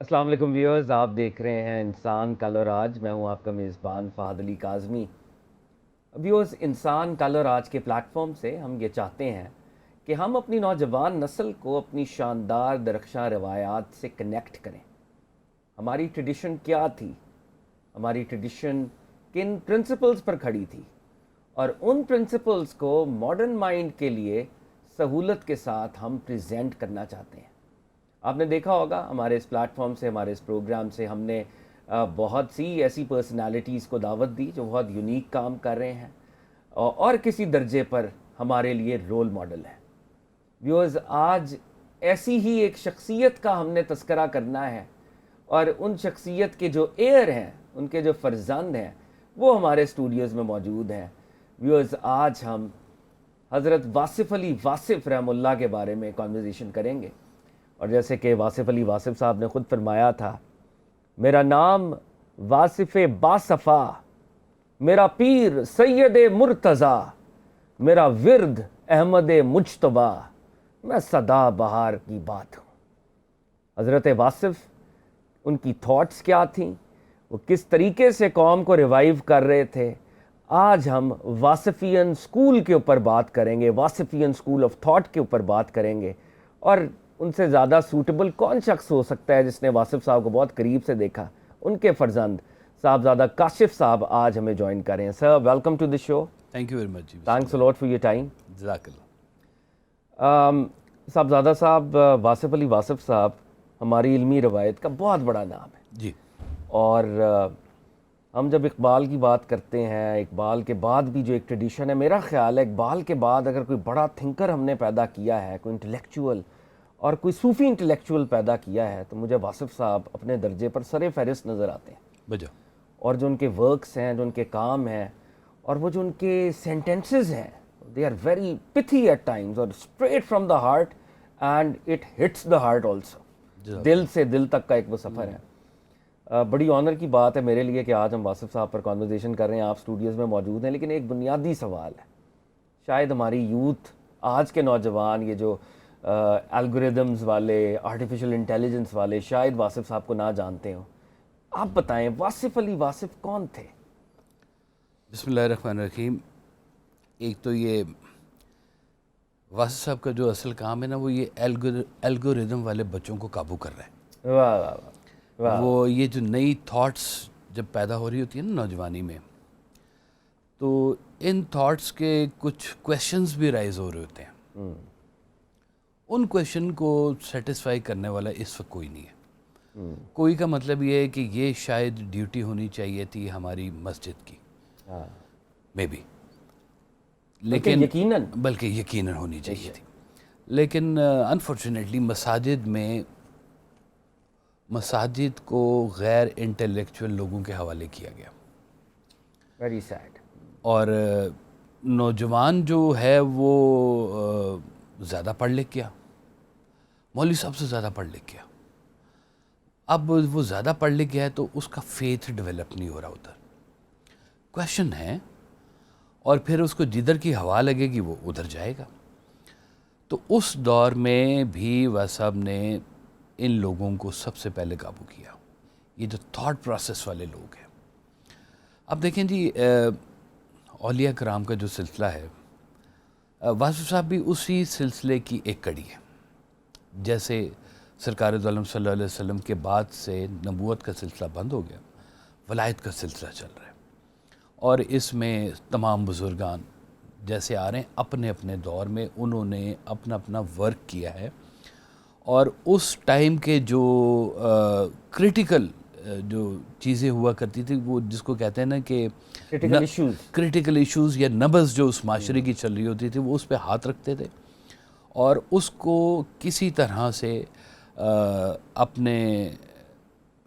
السلام علیکم ویورز، آپ دیکھ رہے ہیں انسان کل اور آج. میں ہوں آپ کا میزبان فہد علی کاظمی. ویورز، انسان کل اور آج کے پلیٹ فارم سے ہم یہ چاہتے ہیں کہ ہم اپنی نوجوان نسل کو اپنی شاندار درخشاں روایات سے کنیکٹ کریں. ہماری ٹریڈیشن کیا تھی؟ ہماری ٹریڈیشن کن پرنسپلز پر کھڑی تھی؟ اور ان پرنسپلز کو ماڈرن مائنڈ کے لیے سہولت کے ساتھ ہم پریزنٹ کرنا چاہتے ہیں. آپ نے دیکھا ہوگا ہمارے اس پلیٹ فارم سے، ہمارے اس پروگرام سے ہم نے بہت سی ایسی پرسنالٹیز کو دعوت دی جو بہت یونیک کام کر رہے ہیں اور کسی درجے پر ہمارے لیے رول ماڈل ہیں. ویورز، آج ایسی ہی ایک شخصیت کا ہم نے تذکرہ کرنا ہے، اور ان شخصیت کے جو ایئر ہیں، ان کے جو فرزند ہیں، وہ ہمارے اسٹوڈیوز میں موجود ہیں. ویورز، آج ہم حضرت واصف علی واصف رحمہ اللہ کے بارے میں کانورزیشن کریں گے. اور جیسے کہ واصف علی واصف صاحب نے خود فرمایا تھا، میرا نام واصف باصفا، میرا پیر سید مرتضیٰ، میرا ورد احمد مجتبیٰ، میں سدا بہار کی بات ہوں. حضرت واصف، ان کی تھاٹس کیا تھیں، وہ کس طریقے سے قوم کو ریوائیو کر رہے تھے. آج ہم واصفین سکول کے اوپر بات کریں گے، واصفین سکول آف تھاٹ کے اوپر بات کریں گے. اور ان سے زیادہ سوٹیبل کون شخص ہو سکتا ہے جس نے واصف صاحب کو بہت قریب سے دیکھا؟ ان کے فرزند صاحبزادہ کاشف صاحب آج ہمیں جوائن کر رہے ہیں. Sir, welcome to the show. Thank you very much جی. Thanks a lot for your time. جزاک اللہ. صاحبزادہ صاحب، واصف علی واصف صاحب ہماری علمی روایت کا بہت بڑا نام ہے. جی. اور ہم جب اقبال کی بات کرتے ہیں، اقبال کے بعد بھی جو ایک ٹریڈیشن ہے، میرا خیال ہے اقبال کے بعد اگر کوئی بڑا تھنکر ہم نے پیدا کیا ہے، کوئی انٹلیکچوئل اور کوئی صوفی انٹلیکچوئل پیدا کیا ہے، تو مجھے واصف صاحب اپنے درجے پر سر فہرست نظر آتے ہیں. بجا. اور جو ان کے ورکس ہیں، جو ان کے کام ہیں، اور وہ جو ان کے سینٹنسز ہیں، they are very pithy at times اور straight from the heart, and it hits the heart also. دل سے دل تک کا ایک وہ سفر ہے. بڑی آنر کی بات ہے میرے لیے کہ آج ہم واصف صاحب پر کانورزیشن کر رہے ہیں، آپ اسٹوڈیوز میں موجود ہیں. لیکن ایک بنیادی سوال ہے، شاید ہماری یوتھ، آج کے نوجوان، یہ جو الگوریدمز والے، آرٹیفیشل انٹیلیجنس والے، شاید واصف صاحب کو نہ جانتے ہوں. آپ بتائیں واصف علی واصف کون تھے؟ بسم اللہ الرحمن الرحیم. ایک تو یہ واصف صاحب کا جو اصل کام ہے نا، وہ یہ الگوریدم والے بچوں کو قابو کر رہا ہے. واہ واہ واہ. وہ یہ جو نئی تھاٹس جب پیدا ہو رہی ہوتی ہیں نا نوجوانی میں، تو ان تھاٹس کے کچھ کویشچنز بھی رائز ہو رہے ہوتے ہیں. ان کویشچن کو سیٹسفائی کرنے والا اس وقت کوئی نہیں ہے. کوئی کا مطلب یہ ہے کہ یہ شاید ڈیوٹی ہونی چاہیے تھی ہماری مسجد کی، مے بی، لیکن یقیناً ہونی چاہیے تھی. لیکن انفارچونیٹلی مساجد کو غیر انٹلیکچوئل لوگوں کے حوالے کیا گیا. Very sad. اور نوجوان جو ہے وہ زیادہ پڑھ لکھ گیا، مولوی صاحب سے زیادہ پڑھ لکھ گیا. اب وہ زیادہ پڑھ لکھ گیا ہے تو اس کا فیتھ ڈیولپ نہیں ہو رہا ادھر. کویشچن ہے، اور پھر اس کو جدھر کی ہوا لگے گی وہ ادھر جائے گا. تو اس دور میں بھی صاحب نے ان لوگوں کو سب سے پہلے قابو کیا، یہ جو تھاٹ پروسیس والے لوگ ہیں. اب دیکھیں جی، اولیاء کرام کا جو سلسلہ ہے، واصف صاحب بھی اسی سلسلے کی ایک کڑی ہے. جیسے سرکار دو عالم صلی اللہ علیہ وسلم کے بعد سے نبوت کا سلسلہ بند ہو گیا، ولایت کا سلسلہ چل رہا ہے. اور اس میں تمام بزرگان جیسے آ رہے ہیں اپنے اپنے دور میں، انہوں نے اپنا اپنا ورک کیا ہے. اور اس ٹائم کے جو کریٹیکل جو چیزیں ہوا کرتی تھی، وہ جس کو کہتے ہیں نا کہ کریٹیکل ایشوز یا نبض جو اس معاشرے کی چل رہی ہوتی تھی، وہ اس پہ ہاتھ رکھتے تھے اور اس کو کسی طرح سے اپنے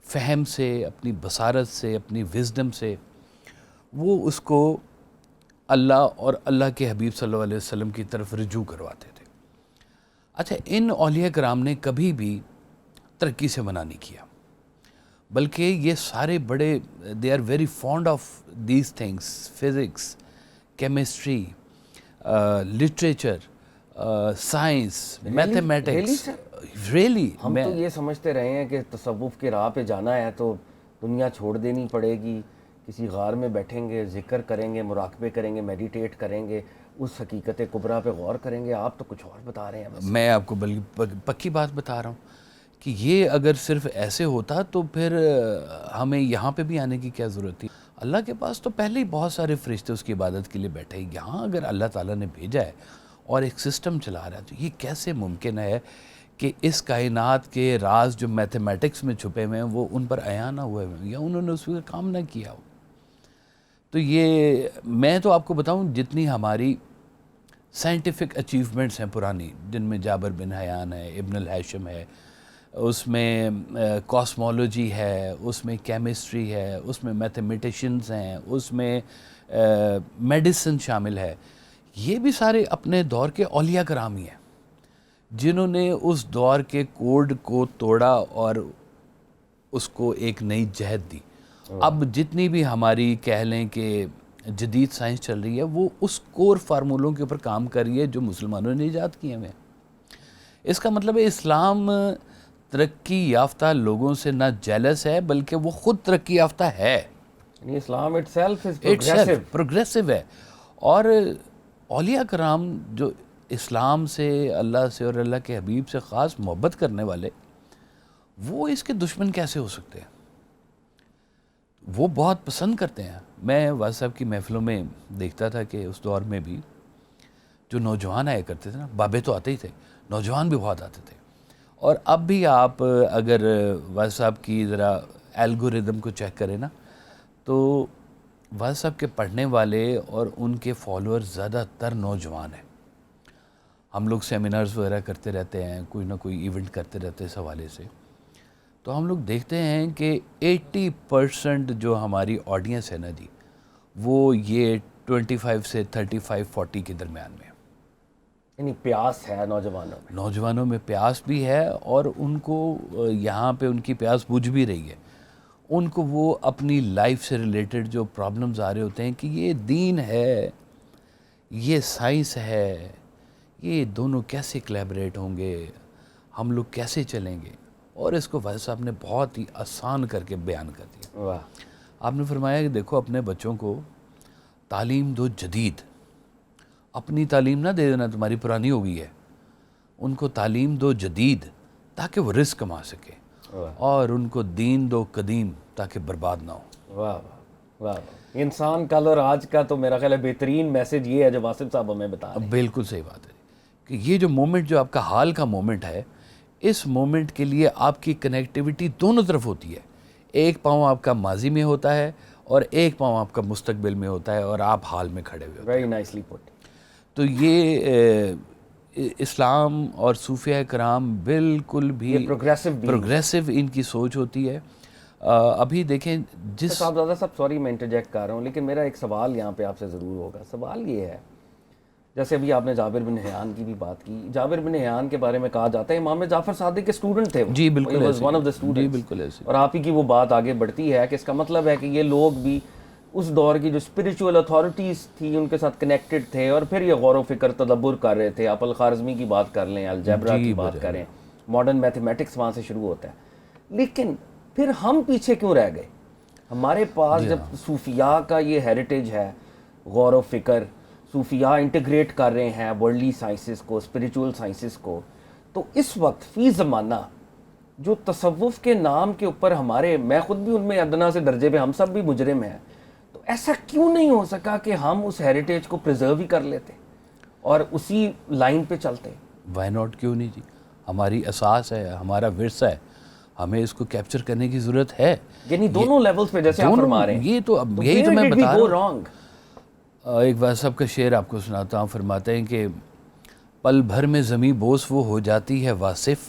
فہم سے، اپنی بصارت سے، اپنی وزڈم سے وہ اس کو اللہ اور اللہ کے حبیب صلی اللہ علیہ وسلم کی طرف رجوع کرواتے تھے. اچھا، ان اولیاء کرام نے کبھی بھی ترقی سے منع نہیں کیا، بلکہ یہ سارے بڑے they are very fond of these things, physics, chemistry, literature, science Really, mathematics sir? Really ہم تو یہ سمجھتے رہے ہیں کہ تصوف کے راہ پہ جانا ہے تو دنیا چھوڑ دینی پڑے گی، کسی غار میں بیٹھیں گے، ذکر کریں گے، مراقبے کریں گے، میڈیٹیٹ کریں گے، اس حقیقت کبریٰ پہ غور کریں گے. آپ تو کچھ اور بتا رہے ہیں بس. میں آپ کو بلکہ پکی بات بتا رہا ہوں کہ یہ اگر صرف ایسے ہوتا تو پھر ہمیں یہاں پہ بھی آنے کی کیا ضرورت تھی. اللہ کے پاس تو پہلے ہی بہت سارے فرشتے اس کی عبادت کے لیے بیٹھے ہیں. یہاں اگر اللہ تعالیٰ نے بھیجا ہے اور ایک سسٹم چلا رہا ہے تو یہ کیسے ممکن ہے کہ اس کائنات کے راز جو میتھمیٹکس میں چھپے ہوئے ہیں وہ ان پر عیاں نہ ہوئے ہوئے یا انہوں نے اس پر کام نہ کیا ہو. تو یہ میں تو آپ کو بتاؤں جتنی ہماری سائنٹیفک اچیومنٹس ہیں پرانی، جن میں جابر بن حیان ہے، ابن الہیثم ہے، اس میں کاسمولوجی ہے، اس میں کیمسٹری ہے، اس میں میتھمیٹیشنز ہیں، اس میں میڈیسن شامل ہے. یہ بھی سارے اپنے دور کے اولیاء کرام ہی ہیں جنہوں نے اس دور کے کوڈ کو توڑا اور اس کو ایک نئی جہت دی. اب جتنی بھی ہماری کہہ لیں کہ جدید سائنس چل رہی ہے وہ اس کور فارمولوں کے اوپر کام کر رہی ہے جو مسلمانوں نے ایجاد کیے ہوئے ہیں. اس کا مطلب ہے اسلام ترقی یافتہ لوگوں سے نہ جیلس ہے بلکہ وہ خود ترقی یافتہ ہے. یعنی اسلام itself is progressive. پروگریسو ہے. اور اولیاء کرام جو اسلام سے، اللہ سے اور اللہ کے حبیب سے خاص محبت کرنے والے، وہ اس کے دشمن کیسے ہو سکتے ہیں؟ وہ بہت پسند کرتے ہیں. میں واضح صاحب کی محفلوں میں دیکھتا تھا کہ اس دور میں بھی جو نوجوان آیا کرتے تھے نا، بابے تو آتے ہی تھے، نوجوان بھی بہت آتے تھے. اور اب بھی آپ اگر واضح صاحب کی ذرا الگوریدم کو چیک کریں نا تو واضح صاحب کے پڑھنے والے اور ان کے فالوور زیادہ تر نوجوان ہیں. ہم لوگ سیمینارز وغیرہ کرتے رہتے ہیں، کوئی نہ کوئی ایونٹ کرتے رہتے ہیں اس حوالے سے، تو ہم لوگ دیکھتے ہیں کہ 80% جو ہماری آڈینس ہے نا جی، وہ یہ 25 سے 35-40 کے درمیان میں. یعنی پیاس ہے نوجوانوں میں. پیاس بھی ہے اور ان کو یہاں پہ ان کی پیاس بجھ بھی رہی ہے. ان کو وہ اپنی لائف سے ریلیٹڈ جو پرابلمز آ رہے ہوتے ہیں کہ یہ دین ہے، یہ سائنس ہے، یہ دونوں کیسے کلیبریٹ ہوں گے، ہم لوگ کیسے چلیں گے. اور اس کو واضح صاحب نے بہت ہی آسان کر کے بیان کر دیا. واہ. آپ نے فرمایا کہ دیکھو اپنے بچوں کو تعلیم دو جدید. اپنی تعلیم نہ دے دینا تمہاری پرانی ہو گئی ہے، ان کو تعلیم دو جدید تاکہ وہ رزق کما سکے، اور ان کو دین دو قدیم تاکہ برباد نہ ہو. واہ واہ واہ. انسان کل اور آج کا تو میرا خیال ہے بہترین میسج یہ ہے جو واصف صاحب ہمیں بتا رہے ہیں. بالکل صحیح بات ہے کہ یہ جو مومنٹ جو آپ کا حال کا مومنٹ ہے، اس مومنٹ کے لیے آپ کی کنیکٹیوٹی دونوں طرف ہوتی ہے. ایک پاؤں آپ کا ماضی میں ہوتا ہے اور ایک پاؤں آپ کا مستقبل میں ہوتا ہے اور آپ حال میں کھڑے ہوئے ہوتے ہیں. ویری نائسلی پٹ. تو یہ اسلام اور صوفیہ کرام بالکل بھی پروگریسو ان کی سوچ ہوتی ہے. ابھی دیکھیں جس صاحب زیادہ صاحب، سوری میں انٹرجیکٹ کر رہا ہوں، لیکن میرا ایک سوال یہاں پہ آپ سے ضرور ہوگا. سوال یہ ہے، جیسے ابھی آپ نے جابر بن حیان کی بھی بات کی، جابر بن حیان کے بارے میں کہا جاتا ہے امام جعفر صادق کے اسٹوڈنٹ تھے. جی بالکل ایسے، ون آف دا اسٹوڈنٹس. جی بالکل ایسے. اور آپ ہی کی وہ بات آگے بڑھتی ہے کہ اس کا مطلب ہے کہ یہ لوگ بھی اس دور کی جو اسپریچول اتھارٹیز تھی ان کے ساتھ کنیکٹڈ تھے اور پھر یہ غور و فکر تدبر کر رہے تھے. آپ الخوارزمی کی بات کر لیں، الجبرا کی بات کریں، ماڈرن میتھمیٹکس وہاں سے شروع ہوتا ہے. لیکن پھر ہم پیچھے کیوں رہ گئے؟ ہمارے پاس جب صوفیاء کا یہ ہیریٹیج ہے، غور و فکر، صوفیاء انٹیگریٹ کر رہے ہیں ورلڈلی سائنسز کو، اسپریچول سائنسز کو، تو اس وقت فی زمانہ جو تصوف کے نام کے اوپر ہمارے، میں خود بھی ان میں ادنا سے درجے پہ، ہم سب بھی مجرم ہیں، تو ایسا کیوں نہیں ہو سکا کہ ہم اس ہیریٹیج کو پریزرو ہی کر لیتے اور اسی لائن پہ چلتے؟ وائی ناٹ، کیوں نہیں جی؟ ہماری اساس ہے، ہمارا ورثہ ہے، ہمیں اس کو کیپچر کرنے کی ضرورت ہے. یعنی دونوں لیولز پہ جیسے آپ فرما رہے ہیں. یہ تو اب یہی تو میں بتا رہا ہوں. wrong؟ ایک واضح صاحب کا شعر آپ کو سناتا ہوں. فرماتے ہیں کہ پل بھر میں زمیں بوس وہ ہو جاتی ہے واصف،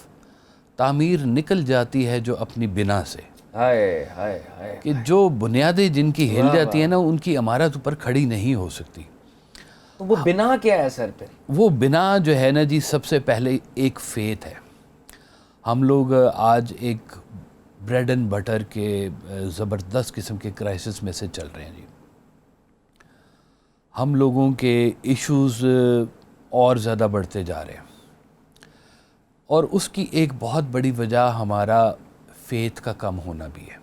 تعمیر نکل جاتی ہے جو اپنی بنا سے. ہائے ہائے ہائے. کہ جو بنیادیں جن کی ہل جاتی ہیں نا، ان کی عمارت اوپر کھڑی نہیں ہو سکتی. تو وہ بنا کیا ہے سر پہ؟ وہ بنا جو ہے نا جی، سب سے پہلے ایک فیتھ ہے. ہم لوگ آج ایک بریڈ اینڈ بٹر کے زبردست قسم کے کرائسس میں سے چل رہے ہیں جی. ہم لوگوں کے ایشوز اور زیادہ بڑھتے جا رہے ہیں، اور اس کی ایک بہت بڑی وجہ ہمارا فیتھ کا کم ہونا بھی ہے۔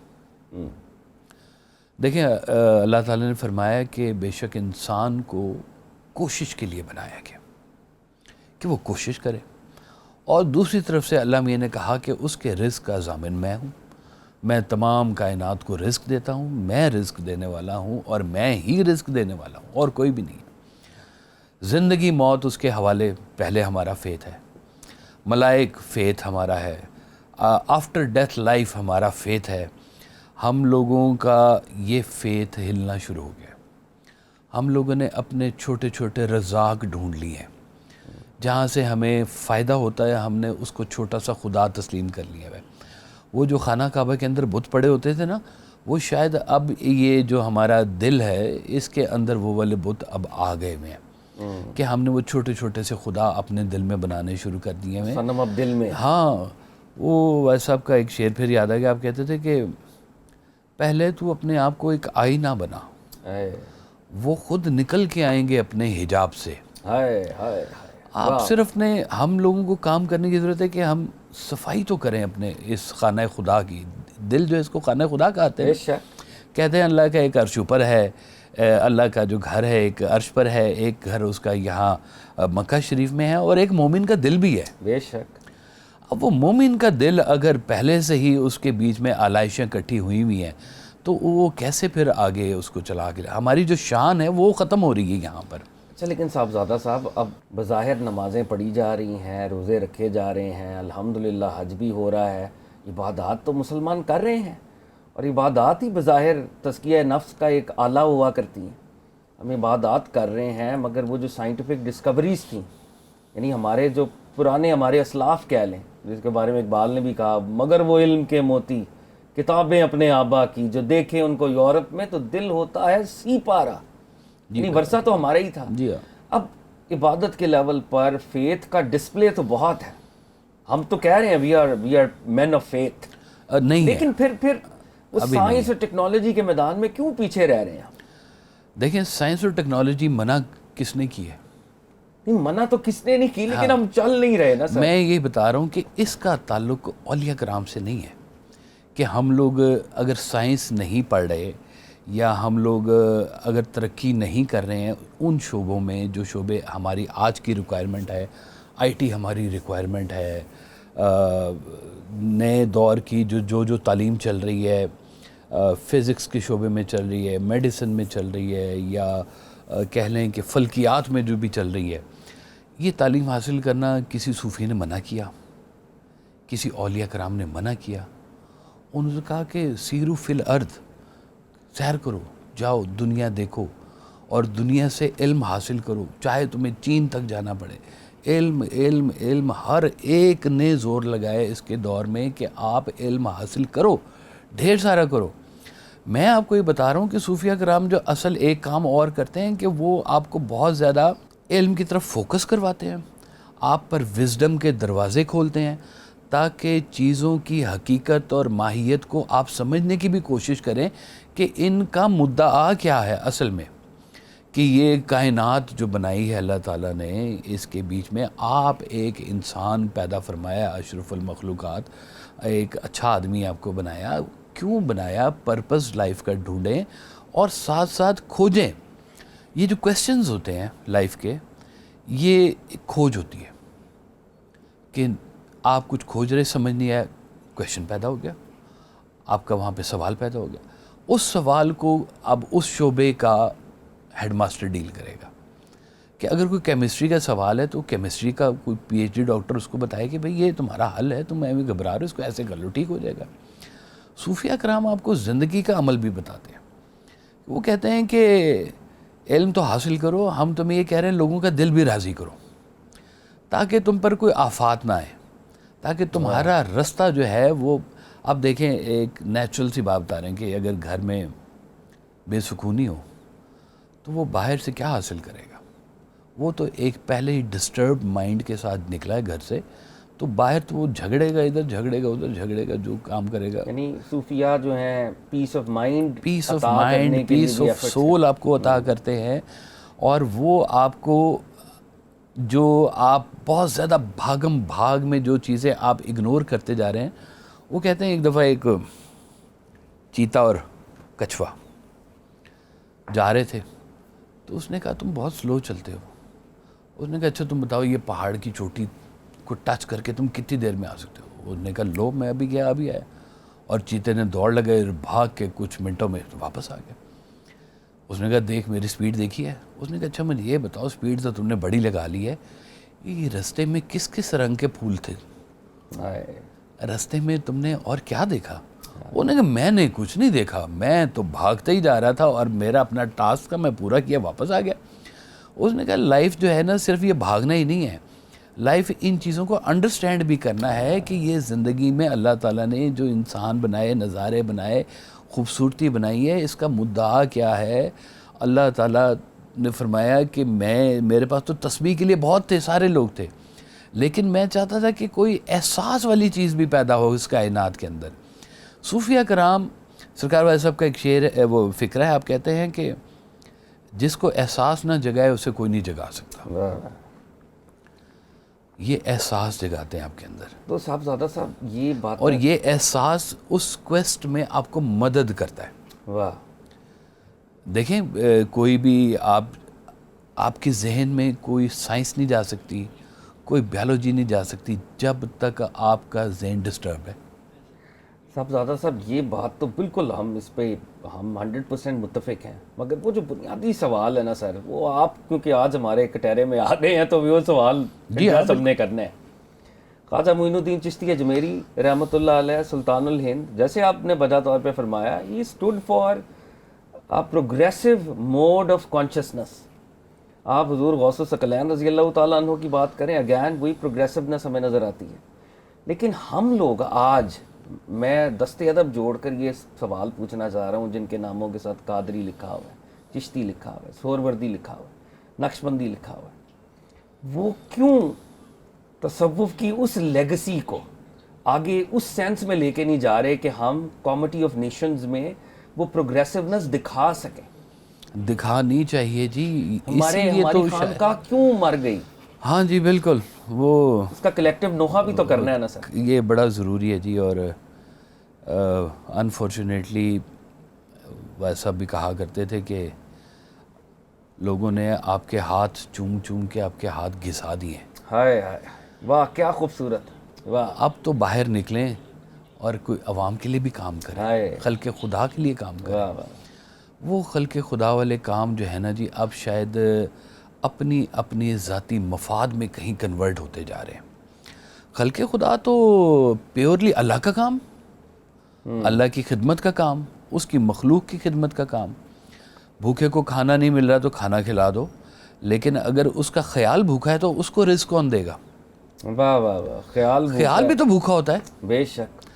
دیکھیں اللہ تعالیٰ نے فرمایا کہ بے شک انسان کو کوشش کے لیے بنایا گیا کہ وہ کوشش کرے، اور دوسری طرف سے اللہ میاں نے کہا کہ اس کے رزق کا ضامن میں ہوں، میں تمام کائنات کو رزق دیتا ہوں، میں رزق دینے والا ہوں اور میں ہی رزق دینے والا ہوں اور کوئی بھی نہیں۔ زندگی موت اس کے حوالے پہلے ہمارا فیتھ ہے، ملائک فیتھ ہمارا ہے، آفٹر ڈیتھ لائف ہمارا فیتھ ہے۔ ہم لوگوں کا یہ فیتھ ہلنا شروع ہو گیا، ہم لوگوں نے اپنے چھوٹے چھوٹے رزاق ڈھونڈ لیے ہیں، جہاں سے ہمیں فائدہ ہوتا ہے ہم نے اس کو چھوٹا سا خدا تسلیم کر لیا ہے۔ وہ جو خانہ کعبہ کے اندر بت پڑے ہوتے تھے نا، وہ شاید اب یہ جو ہمارا دل ہے اس کے اندر وہ والے بت اب آ گئے ہوئے ہیں کہ ہم نے وہ چھوٹے چھوٹے سے خدا اپنے دل میں بنانے شروع کر دیے ہیں۔ صنم اب دل میں۔ ہاں، وہ وائس صاحب کا ایک شعر پھر یاد آ گیا، آپ کہتے تھے کہ پہلے تو اپنے آپ کو ایک آئینہ بنا، وہ خود نکل کے آئیں گے اپنے حجاب سے۔ آپ صرف نے ہم لوگوں کو کام کرنے کی ضرورت ہے کہ ہم صفائی تو کریں اپنے اس خانہ خدا کی۔ دل جو اس کو خانہ خدا کہتے ہیں، کہتے ہیں اللہ کا ایک عرش اوپر ہے، اللہ کا جو گھر ہے ایک عرش پر ہے، ایک گھر اس کا یہاں مکہ شریف میں ہے، اور ایک مومن کا دل بھی ہے۔ بے شک۔ اب وہ مومن کا دل اگر پہلے سے ہی اس کے بیچ میں آلائشیں کٹھی ہوئی ہوئی ہیں تو وہ کیسے پھر آگے اس کو چلا کے، ہماری جو شان ہے وہ ختم ہو رہی ہے یہاں پر۔ اچھا، لیکن صاحبزادہ صاحب، اب بظاہر نمازیں پڑھی جا رہی ہیں، روزے رکھے جا رہے ہیں، الحمدللہ حج بھی ہو رہا ہے، عبادات تو مسلمان کر رہے ہیں، اور عبادات ہی بظاہر تزکیہ نفس کا ایک آلہ ہوا کرتی ہیں۔ ہم عبادات کر رہے ہیں، مگر وہ جو سائنٹیفک ڈسکوریز تھیں، یعنی ہمارے جو پرانے ہمارے اسلاف کہہ لیں، جس کے بارے میں اقبال نے بھی کہا، مگر وہ علم کے موتی کتابیں اپنے آبا کی، جو دیکھیں ان کو یورپ میں تو دل ہوتا ہے سی پارا۔ یعنی ورثہ تو ہمارا ہی تھا۔ جی ہاں۔ اب عبادت کے لیول پر فیتھ کا ڈسپلے تو بہت ہے، ہم تو کہہ رہے ہیں we are men of faith, نہیں ہے، لیکن پھر اس سائنس اور ٹیکنالوجی کے میدان میں کیوں پیچھے رہ رہے ہیں؟ دیکھیں سائنس اور ٹیکنالوجی منع کس نے کی ہے؟ نہیں، منع تو کس نے نہیں کی، لیکن ہم چل نہیں رہے نا سر۔ میں یہ بتا رہا ہوں کہ اس کا تعلق اولیاء کرام سے نہیں ہے کہ ہم لوگ اگر سائنس نہیں پڑھ رہے یا ہم لوگ اگر ترقی نہیں کر رہے ہیں ان شعبوں میں جو شعبے ہماری آج کی ریکوائرمنٹ ہے، آئی ٹی ہماری ریکوائرمنٹ ہے، نئے دور کی جو تعلیم چل رہی ہے، فزکس کے شعبے میں چل رہی ہے، میڈیسن میں چل رہی ہے، یا کہہ لیں کہ فلکیات میں جو بھی چل رہی ہے، یہ تعلیم حاصل کرنا کسی صوفی نے منع کیا، کسی اولیاء کرام نے منع کیا۔ انہوں نے کہا کہ سیرو فی الارض، سیر کرو، جاؤ دنیا دیکھو اور دنیا سے علم حاصل کرو، چاہے تمہیں چین تک جانا پڑے۔ علم علم علم، ہر ایک نے زور لگائے اس کے دور میں کہ آپ علم حاصل کرو، ڈھیر سارا کرو۔ میں آپ کو یہ بتا رہا ہوں کہ صوفیہ کرام جو اصل ایک کام اور کرتے ہیں کہ وہ آپ کو بہت زیادہ علم کی طرف فوکس کرواتے ہیں، آپ پر وزڈم کے دروازے کھولتے ہیں تاکہ چیزوں کی حقیقت اور ماہیت کو آپ سمجھنے کی بھی کوشش کریں کہ ان کا مدعا کیا ہے اصل میں، کہ یہ کائنات جو بنائی ہے اللہ تعالیٰ نے، اس کے بیچ میں آپ ایک انسان پیدا فرمایا، اشرف المخلوقات، ایک اچھا آدمی آپ کو بنایا۔ کیوں بنایا؟ پرپس لائف کا ڈھونڈیں اور ساتھ ساتھ کھوجیں۔ یہ جو کویسچنز ہوتے ہیں لائف کے، یہ ایک کھوج ہوتی ہے کہ آپ کچھ کھوج رہے، سمجھ نہیں آیا، کویسچن پیدا ہو گیا، آپ کا وہاں پہ سوال پیدا ہو گیا۔ اس سوال کو اب اس شعبے کا ہیڈ ماسٹر ڈیل کرے گا کہ اگر کوئی کیمسٹری کا سوال ہے تو کیمسٹری کا کوئی پی ایچ ڈی ڈاکٹر اس کو بتائے کہ بھئی یہ تمہارا حل ہے، تم ایویں گھبرا رہے ہو، اس کو ایسے کر لو، ٹھیک ہو جائے گا۔ صوفیہ کرام آپ کو زندگی کا عمل بھی بتاتے ہیں۔ وہ کہتے ہیں کہ علم تو حاصل کرو، ہم تمہیں یہ کہہ رہے ہیں لوگوں کا دل بھی راضی کرو تاکہ تم پر کوئی آفات نہ آئے، تاکہ تمہارا رستہ جو ہے وہ، اب دیکھیں ایک نیچرل سی بات بتا رہے ہیں کہ اگر گھر میں بے سکونی ہو تو وہ باہر سے کیا حاصل کرے گا؟ وہ تو ایک پہلے ہی ڈسٹرب مائنڈ کے ساتھ نکلا ہے گھر سے، تو باہر تو وہ جھگڑے گا، ادھر جھگڑے گا، ادھر جھگڑے گا، جو کام کرے گا۔ یعنی صوفیہ جو ہیں peace of mind, peace of mind, peace of soul آپ کو عطا کرتے ہیں، اور وہ آپ کو جو آپ بہت زیادہ بھاگم بھاگ میں جو چیزیں آپ اگنور کرتے جا رہے ہیں. وہ کہتے ہیں ایک دفعہ ایک چیتا اور کچھوا جا رہے تھے, تو اس نے کہا تم بہت سلو چلتے ہو. اس نے کہا اچھا تم بتاؤ یہ پہاڑ کی چوٹی کو ٹچ کر کے تم کتنی دیر میں آ سکتے ہو. اس نے کہا لو میں ابھی گیا ابھی آیا. اور چیتے نے دوڑ لگائے, بھاگ کے کچھ منٹوں میں واپس آ گیا. اس نے کہا دیکھ میری سپیڈ دیکھی ہے. اس نے کہا اچھا مجھے یہ بتاؤ سپیڈ تو تم نے بڑی لگا لی ہے, یہ رستے میں کس کس رنگ کے پھول تھے, رستے میں تم نے اور کیا دیکھا؟ انہوں نے کہا میں نے کچھ نہیں دیکھا, میں تو بھاگتے ہی جا رہا تھا اور میرا اپنا ٹاسک کا میں پورا کیا واپس آ گیا. اس نے کہا لائف جو ہے نا صرف یہ بھاگنا ہی نہیں ہے, لائف ان چیزوں کو انڈرسٹینڈ بھی کرنا ہے کہ یہ زندگی میں اللہ تعالیٰ نے جو انسان بنائے, نظارے بنائے, خوبصورتی بنائی ہے, اس کا مدعا کیا ہے. اللہ تعالیٰ نے فرمایا کہ میرے پاس تو تسبیح کے لیے بہت تھے, سارے لوگ تھے, لیکن میں چاہتا تھا کہ کوئی احساس والی چیز بھی پیدا ہو اس کائنات کے اندر. صوفیہ کرام سرکار والے صاحب کا ایک شعر ہے, وہ فکرہ ہے, آپ کہتے ہیں کہ جس کو احساس نہ جگائے اسے کوئی نہیں جگا سکتا. یہ احساس جگاتے ہیں آپ کے اندر, تو صاحبزادہ صاحب یہ بات اور یہ احساس اس کویسٹ میں آپ کو مدد کرتا ہے. واہ, دیکھیں کوئی بھی آپ کے ذہن میں کوئی سائنس نہیں جا سکتی, کوئی بیالوجی نہیں جا سکتی جب تک آپ کا ذہن ڈسٹرب ہے. صاحبزادہ صاحب یہ بات تو بالکل ہم اس پہ ہم 100% متفق ہیں, مگر وہ جو بنیادی سوال ہے نا سر, وہ آپ کیونکہ آج ہمارے کٹہرے میں آ گئے ہیں تو وہ سوال سب نے کرنا ہے. خواجہ معین الدین چشتی اجمیری رحمۃ اللہ علیہ سلطان الہند, جیسے آپ نے بجا طور پہ فرمایا, یہ stood for progressive mode of consciousness. آپ حضور غوث الثقلین رضی اللہ تعالیٰ عنہ کی بات کریں, اگین وہی پروگریسونیس ہمیں نظر آتی ہے. لیکن ہم لوگ آج, میں دست ادب جوڑ کر یہ سوال پوچھنا چاہ رہا ہوں جن کے ناموں کے ساتھ قادری لکھا ہوا ہے, چشتی لکھا ہوا ہے, سہروردی لکھا ہوا ہے, نقشبندی لکھا ہوا ہے, وہ کیوں تصوف کی اس لیگسی کو آگے اس سینس میں لے کے نہیں جا رہے کہ ہم کامٹی آف نیشنز میں وہ پروگریسونیس دکھا سکیں؟ دکھانی چاہیے جی, ہماری خانقاہ کیوں مر گئی؟ ہاں جی بالکل, وہ اس کا کلیکٹیو نوحہ بھی تو کرنا ہے نا سر. یہ بڑا ضروری ہے جی. اور انفارچونیٹلی ویسا بھی کہا کرتے تھے کہ لوگوں نے آپ کے ہاتھ چوم چوم کے آپ کے ہاتھ گھسا دیے. ہائے ہائے, واہ کیا خوبصورت, واہ. اب تو باہر نکلیں اور کوئی عوام کے لیے بھی کام کریں, خلق خدا کے لیے کام کریں. واہ واہ. وہ خلق خدا والے کام جو ہے نا جی, اب شاید اپنی ذاتی مفاد میں کہیں کنورٹ ہوتے جا رہے ہیں. خلق خدا تو پیورلی اللہ کا کام, اللہ کی خدمت کا کام, اس کی مخلوق کی خدمت کا کام. بھوکے کو کھانا نہیں مل رہا تو کھانا کھلا دو, لیکن اگر اس کا خیال بھوکا ہے تو اس کو رزق کون دے گا؟ واہ واہ واہ, خیال بھی تو بھوکا ہوتا ہے. بے شک.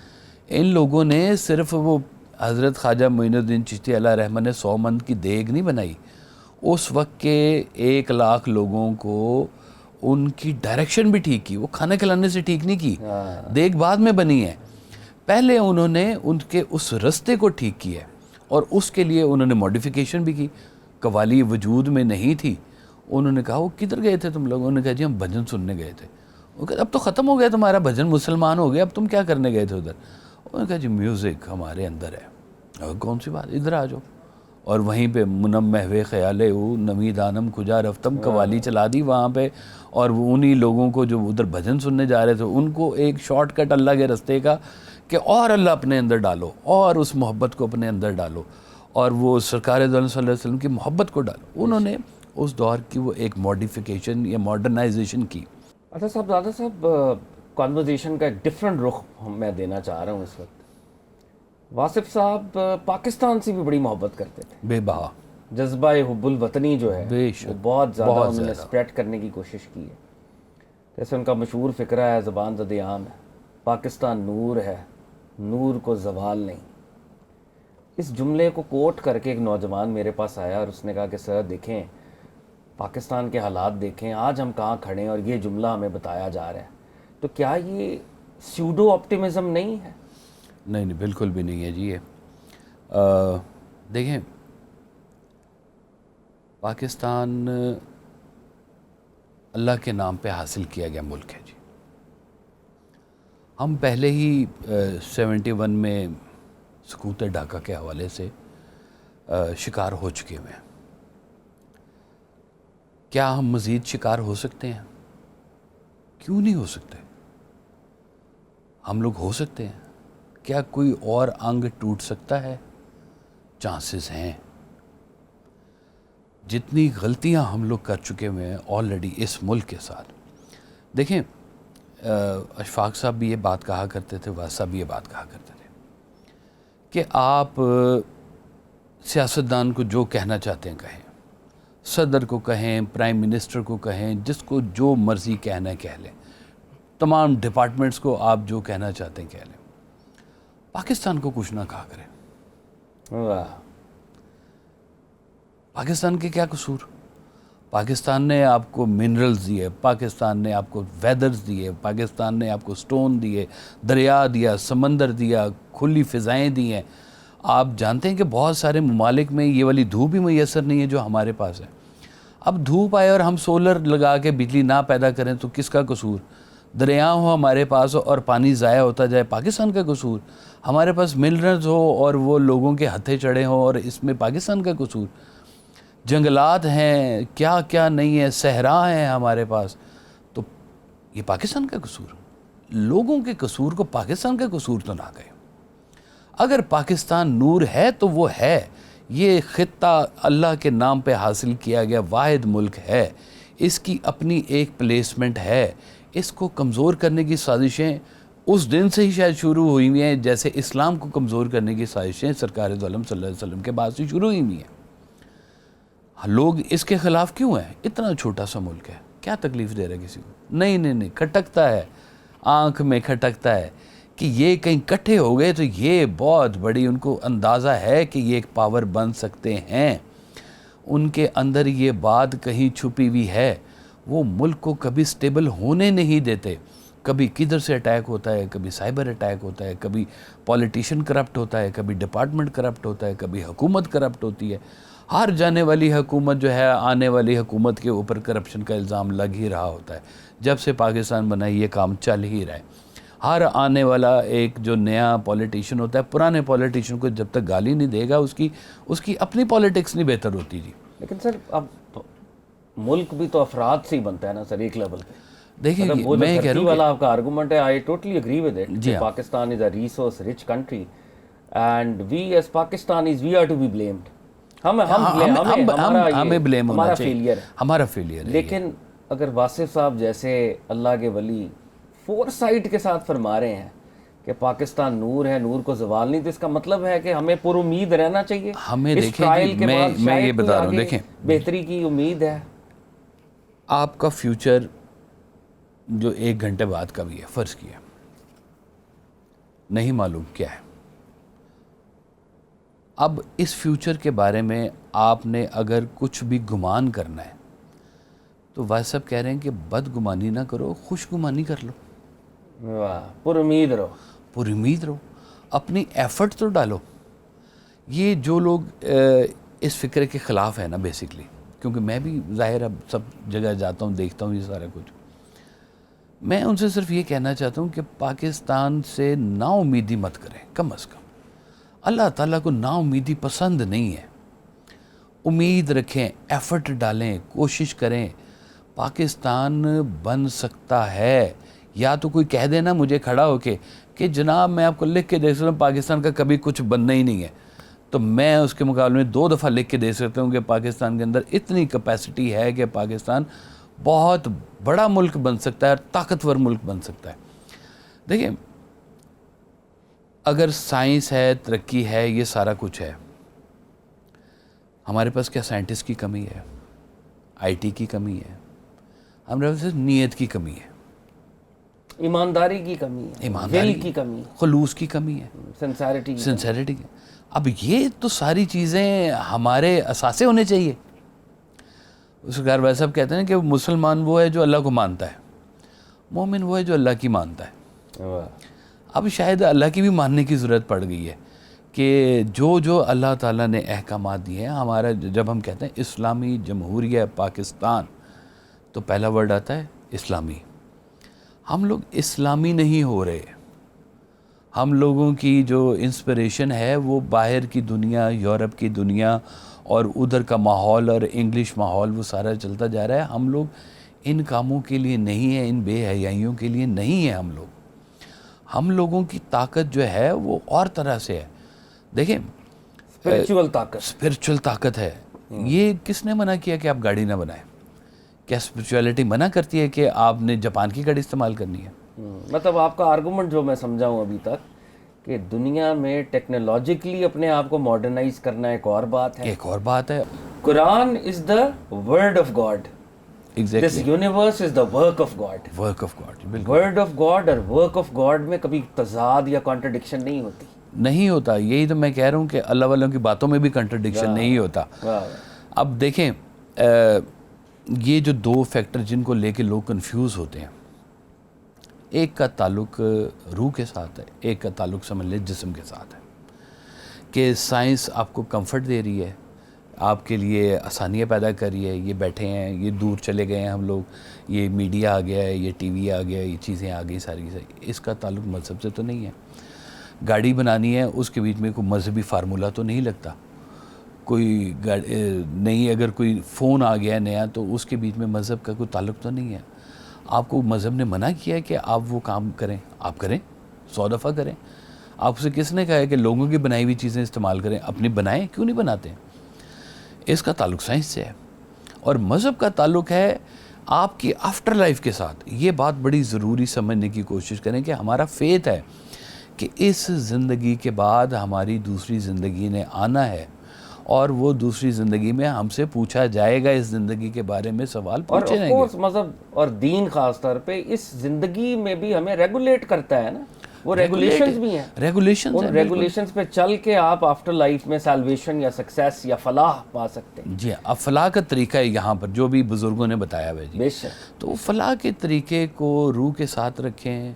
ان لوگوں نے صرف وہ حضرت خواجہ معین الدین چشتی علیہ رحمہ نے 100 من کی دیگ نہیں بنائی, اس وقت کے 1 لاکھ لوگوں کو ان کی ڈائریکشن بھی ٹھیک کی. وہ کھانا کھلانے سے ٹھیک نہیں کی, دیگ بعد میں بنی ہے. پہلے انہوں نے ان کے اس رستے کو ٹھیک کیا اور اس کے لیے انہوں نے ماڈیفیکیشن بھی کی. قوالی وجود میں نہیں تھی. انہوں نے کہا وہ کدھر گئے تھے تم لوگ؟ انہوں نے کہا جی ہم بھجن سننے گئے تھے. وہ کہا اب تو ختم ہو گیا تمہارا بھجن, مسلمان ہو گیا, اب تم کیا کرنے گئے تھے ادھر؟ انہوں نے کہا جی میوزک ہمارے اندر ہے. کون سی بات, ادھر آ جاؤ. اور وہیں پہ منم محو خیال او نمی دانم کجا رفتم قوالی چلا دی وہاں پہ. اور وہ انہی لوگوں کو جو ادھر بھجن سننے جا رہے تھے ان کو ایک شارٹ کٹ اللہ کے رستے کا کہ اور اللہ اپنے اندر ڈالو, اور اس محبت کو اپنے اندر ڈالو, اور وہ سرکار دو عالم صلی اللہ علیہ وسلم کی محبت کو ڈالو. انہوں نے اس دور کی وہ ایک ماڈیفیکیشن یا ماڈرنائزیشن کی. اچھا صاحبزادہ صاحب, کانورزیشن کا ایک ڈفرنٹ رخ میں دینا چاہ رہا ہوں اس وقت. واصف صاحب پاکستان سے بھی بڑی محبت کرتے تھے, بے بہا جذبہ حب الوطنی جو ہے وہ بہت زیادہ انہوں نے اسپریڈ کرنے کی کوشش کی ہے. جیسے ان کا مشہور فقرہ ہے, زبان زد عام ہے, پاکستان نور ہے, نور کو زوال نہیں. اس جملے کو کوٹ کر کے ایک نوجوان میرے پاس آیا اور اس نے کہا کہ سر دیکھیں, پاکستان کے حالات دیکھیں, آج ہم کہاں کھڑے ہیں اور یہ جملہ ہمیں بتایا جا رہا ہے, تو کیا یہ سیوڈو آپٹیمزم نہیں ہے؟ نہیں نہیں, بالکل بھی نہیں ہے جی. دیکھیں پاکستان اللہ کے نام پہ حاصل کیا گیا ملک ہے جی. ہم پہلے ہی 71 میں سقوط ڈھاکہ کے حوالے سے شکار ہو چکے ہوئے ہیں. کیا ہم مزید شکار ہو سکتے ہیں؟ کیوں نہیں ہو سکتے؟ ہم لوگ ہو سکتے ہیں. کیا کوئی اور انگ ٹوٹ سکتا ہے؟ چانسز ہیں. جتنی غلطیاں ہم لوگ کر چکے ہوئے ہیں آلریڈی اس ملک کے ساتھ. دیکھیں اشفاق صاحب بھی یہ بات کہا کرتے تھے, واس صاحب بھی یہ بات کہا کرتے تھے کہ آپ سیاستدان کو جو کہنا چاہتے ہیں کہیں, صدر کو کہیں, پرائم منسٹر کو کہیں, جس کو جو مرضی کہنا ہے کہہ لیں, تمام ڈپارٹمنٹس کو آپ جو کہنا چاہتے ہیں کہہ لیں, پاکستان کو کچھ نہ کہا کریں. واہ. پاکستان کے کیا قصور؟ پاکستان نے آپ کو منرلز دیے, پاکستان نے آپ کو ویدرز دیے, پاکستان نے آپ کو سٹون دیے, دریا دیا, سمندر دیا, کھلی فضائیں دی ہیں. آپ جانتے ہیں کہ بہت سارے ممالک میں یہ والی دھوپ بھی میسر نہیں ہے جو ہمارے پاس ہے. اب دھوپ آئے اور ہم سولر لگا کے بجلی نہ پیدا کریں تو کس کا قصور؟ دریا ہو ہمارے پاس اور پانی ضائع ہوتا جائے, پاکستان کا قصور؟ ہمارے پاس منرلز ہو اور وہ لوگوں کے ہتھے چڑھے ہوں اور اس میں پاکستان کا قصور؟ جنگلات ہیں, کیا کیا نہیں ہے, صحرا ہیں ہمارے پاس, تو یہ پاکستان کا قصور؟ لوگوں کے قصور کو پاکستان کا قصور تو نہ کہے. اگر پاکستان نور ہے تو وہ ہے. یہ خطہ اللہ کے نام پہ حاصل کیا گیا واحد ملک ہے, اس کی اپنی ایک پلیسمنٹ ہے. اس کو کمزور کرنے کی سازشیں اس دن سے ہی شاید شروع ہوئی ہوئی ہیں جیسے اسلام کو کمزور کرنے کی سازشیں سرکار دو عالم صلی اللہ علیہ وسلم کے بعد سے شروع ہوئی ہوئی ہیں. لوگ اس کے خلاف کیوں ہیں؟ اتنا چھوٹا سا ملک ہے, کیا تکلیف دے رہا ہے کسی کو؟ نہیں, کھٹکتا ہے, آنکھ میں کھٹکتا ہے کہ یہ کہیں کٹھے ہو گئے تو یہ بہت بڑی, ان کو اندازہ ہے کہ یہ ایک پاور بن سکتے ہیں. ان کے اندر یہ بات کہیں چھپی ہوئی ہے. وہ ملک کو کبھی سٹیبل ہونے نہیں دیتے. کبھی کدھر سے اٹیک ہوتا ہے, کبھی سائبر اٹیک ہوتا ہے, کبھی پولیٹیشین کرپٹ ہوتا ہے, کبھی ڈپارٹمنٹ کرپٹ ہوتا ہے, کبھی حکومت کرپٹ ہوتی ہے. ہر جانے والی حکومت جو ہے آنے والی حکومت کے اوپر کرپشن کا الزام لگ ہی رہا ہوتا ہے. جب سے پاکستان بنا یہ کام چل ہی رہا ہے. ہر آنے والا ایک جو نیا پولیٹیشین ہوتا ہے, پرانے پولیٹیشین کو جب تک گالی نہیں دے گا اس کی اپنی پولیٹکس نہیں بہتر ہوتی جی. لیکن سر اب ملک بھی تو افراد سے ہی بنتا ہے نا سر, ایک لیول پہ. دیکھیں وہ میں جو کہہ رہا دھرتی ہوں والا آپ کا آرگومنٹ ہے, I totally agree with it. جی ہاں. Pakistan is a resource rich country and we as Pakistanis we are to be blamed. ہمیں بلیم ہونا ہمارا چاہیے, فیلئر ہے, ہمارا فیلئر ہے. لیکن اگر واصف صاحب جیسے اللہ کے ولی فور سائٹ کے ساتھ فرما رہے ہیں کہ پاکستان نور ہے, نور کو زوال نہیں, تو اس کا مطلب ہے کہ ہمیں پر امید رہنا چاہیے. ہمیں اس دیکھیں ٹرائل کے بعد میں یہ شاید بتا رہا ہوں, آگے دیکھیں بہتری کی امید ہے. آپ کا فیوچر جو 1 گھنٹے بعد کا بھی ہے, فرض کیا, نہیں معلوم کیا ہے. اب اس فیوچر کے بارے میں آپ نے اگر کچھ بھی گمان کرنا ہے تو وائس صاحب کہہ رہے ہیں کہ بدگمانی نہ کرو, خوش گمانی کر لو. واہ, پر امید رہو. پر امید رہو, اپنی ایفرٹ تو ڈالو. یہ جو لوگ اس فکر کے خلاف ہے نا بیسکلی, کیونکہ میں بھی ظاہر اب سب جگہ جاتا ہوں, دیکھتا ہوں یہ سارا کچھ, میں ان سے صرف یہ کہنا چاہتا ہوں کہ پاکستان سے نا امیدی مت کریں. کم از کم اللہ تعالیٰ کو نا امیدی پسند نہیں ہے. امید رکھیں, ایفرٹ ڈالیں, کوشش کریں. پاکستان بن سکتا ہے. یا تو کوئی کہہ دے نا مجھے کھڑا ہو کے کہ جناب میں آپ کو لکھ کے دے سکتا ہوں پاکستان کا کبھی کچھ بننا ہی نہیں ہے, تو میں اس کے مقابلے میں 2 دفعہ لکھ کے دے سکتا ہوں کہ پاکستان کے اندر اتنی کیپیسٹی ہے کہ پاکستان بہت بڑا ملک بن سکتا ہے اور طاقتور ملک بن سکتا ہے. دیکھیں اگر سائنس ہے, ترقی ہے, یہ سارا کچھ ہے, ہمارے پاس کیا سائنٹسٹ کی کمی ہے, آئی ٹی کی کمی ہے, ہمارے پاس نیت کی کمی ہے, ایمانداری کی کمی ہے, ایمانداری دل کی کمی ہے, خلوص کی کمی ہے, سنسیریٹی کی. اب یہ تو ساری چیزیں ہمارے اثاثے ہونے چاہیے. اس کا ویسا صاحب کہتے ہیں کہ مسلمان وہ ہے جو اللہ کو مانتا ہے, مومن وہ ہے جو اللہ کی مانتا ہے. اب شاید اللہ کی بھی ماننے کی ضرورت پڑ گئی ہے کہ جو اللہ تعالیٰ نے احکامات دیے ہیں. ہمارا جب ہم کہتے ہیں اسلامی جمہوریہ پاکستان, تو پہلا ورڈ آتا ہے اسلامی. ہم لوگ اسلامی نہیں ہو رہے. ہم لوگوں کی جو انسپریشن ہے وہ باہر کی دنیا, یورپ کی دنیا اور ادھر کا ماحول اور انگلش ماحول, وہ سارا چلتا جا رہا ہے. ہم لوگ ان کاموں کے لیے نہیں ہیں, ان بے حیائیوں کے لیے نہیں ہیں. ہم لوگوں کی طاقت جو ہے وہ اور طرح سے ہے. دیکھیں, اسپرچول طاقت ہے. یہ کس نے منع کیا کہ آپ گاڑی نہ بنائیں؟ کیا اسپرچولیٹی منع کرتی ہے کہ آپ نے جاپان کی گاڑی استعمال کرنی ہے؟ مطلب آپ کا آرگومنٹ جو میں سمجھا ہوں ابھی تک کہ دنیا میں ٹیکنالوجیکلی اپنے آپ کو ماڈرنائز کرنا ایک اور بات ہے. ایک اور بات ہے. Quran is the word of God. This universe is the work of God. Work of God. Word of God اور ورک آف گاڈ میں کبھی تضاد یا کانٹرڈکشن نہیں ہوتی. نہیں ہوتا. یہی تو میں کہہ رہا ہوں کہ اللہ والوں کی باتوں میں بھی کنٹرڈکشن نہیں ہوتا. اب دیکھیں, یہ جو دو فیکٹر جن کو لے کے لوگ کنفیوز ہوتے ہیں, ایک کا تعلق روح کے ساتھ ہے, ایک کا تعلق سمجھ لے جسم کے ساتھ ہے. کہ سائنس آپ کو کمفرٹ دے رہی ہے, آپ کے لیے آسانیاں پیدا کر رہی ہے. یہ بیٹھے ہیں, یہ دور چلے گئے ہیں ہم لوگ, یہ میڈیا آ گیا ہے, یہ ٹی وی آ گیا ہے, یہ چیزیں آ گئی ساری. اس کا تعلق مذہب سے تو نہیں ہے. گاڑی بنانی ہے, اس کے بیچ میں کوئی مذہبی فارمولہ تو نہیں لگتا. کوئی نہیں, اگر کوئی فون آ گیا ہے نیا تو اس کے بیچ میں مذہب کا کوئی تعلق تو نہیں ہے. آپ کو مذہب نے منع کیا ہے کہ آپ وہ کام کریں, آپ کریں, 100 دفعہ کریں. آپ سے کس نے کہا ہے کہ لوگوں کی بنائی ہوئی چیزیں استعمال کریں؟ اپنی بنائیں, کیوں نہیں بناتے؟ اس کا تعلق سائنس سے ہے. اور مذہب کا تعلق ہے آپ کی آفٹر لائف کے ساتھ. یہ بات بڑی ضروری سمجھنے کی کوشش کریں کہ ہمارا فیتھ ہے کہ اس زندگی کے بعد ہماری دوسری زندگی نے آنا ہے, اور وہ دوسری زندگی میں ہم سے پوچھا جائے گا. اس زندگی کے بارے میں سوال پوچھے جائیں گے. اور مذہب اور دین خاص طور پہ اس زندگی میں بھی ہمیں ریگولیٹ کرتا ہے نا. وہ ریگولیشنز بھی ہیں. ان ریگولیشنز پہ چل کے آپ آفٹر لائف میں سیلویشن یا سکسیس یا فلاح پا سکتے ہیں. جی, اب فلاح کا طریقہ ہے یہاں پر جو بھی بزرگوں نے بتایا ہے. بے شک. تو فلاح کے طریقے کو روح کے ساتھ رکھیں,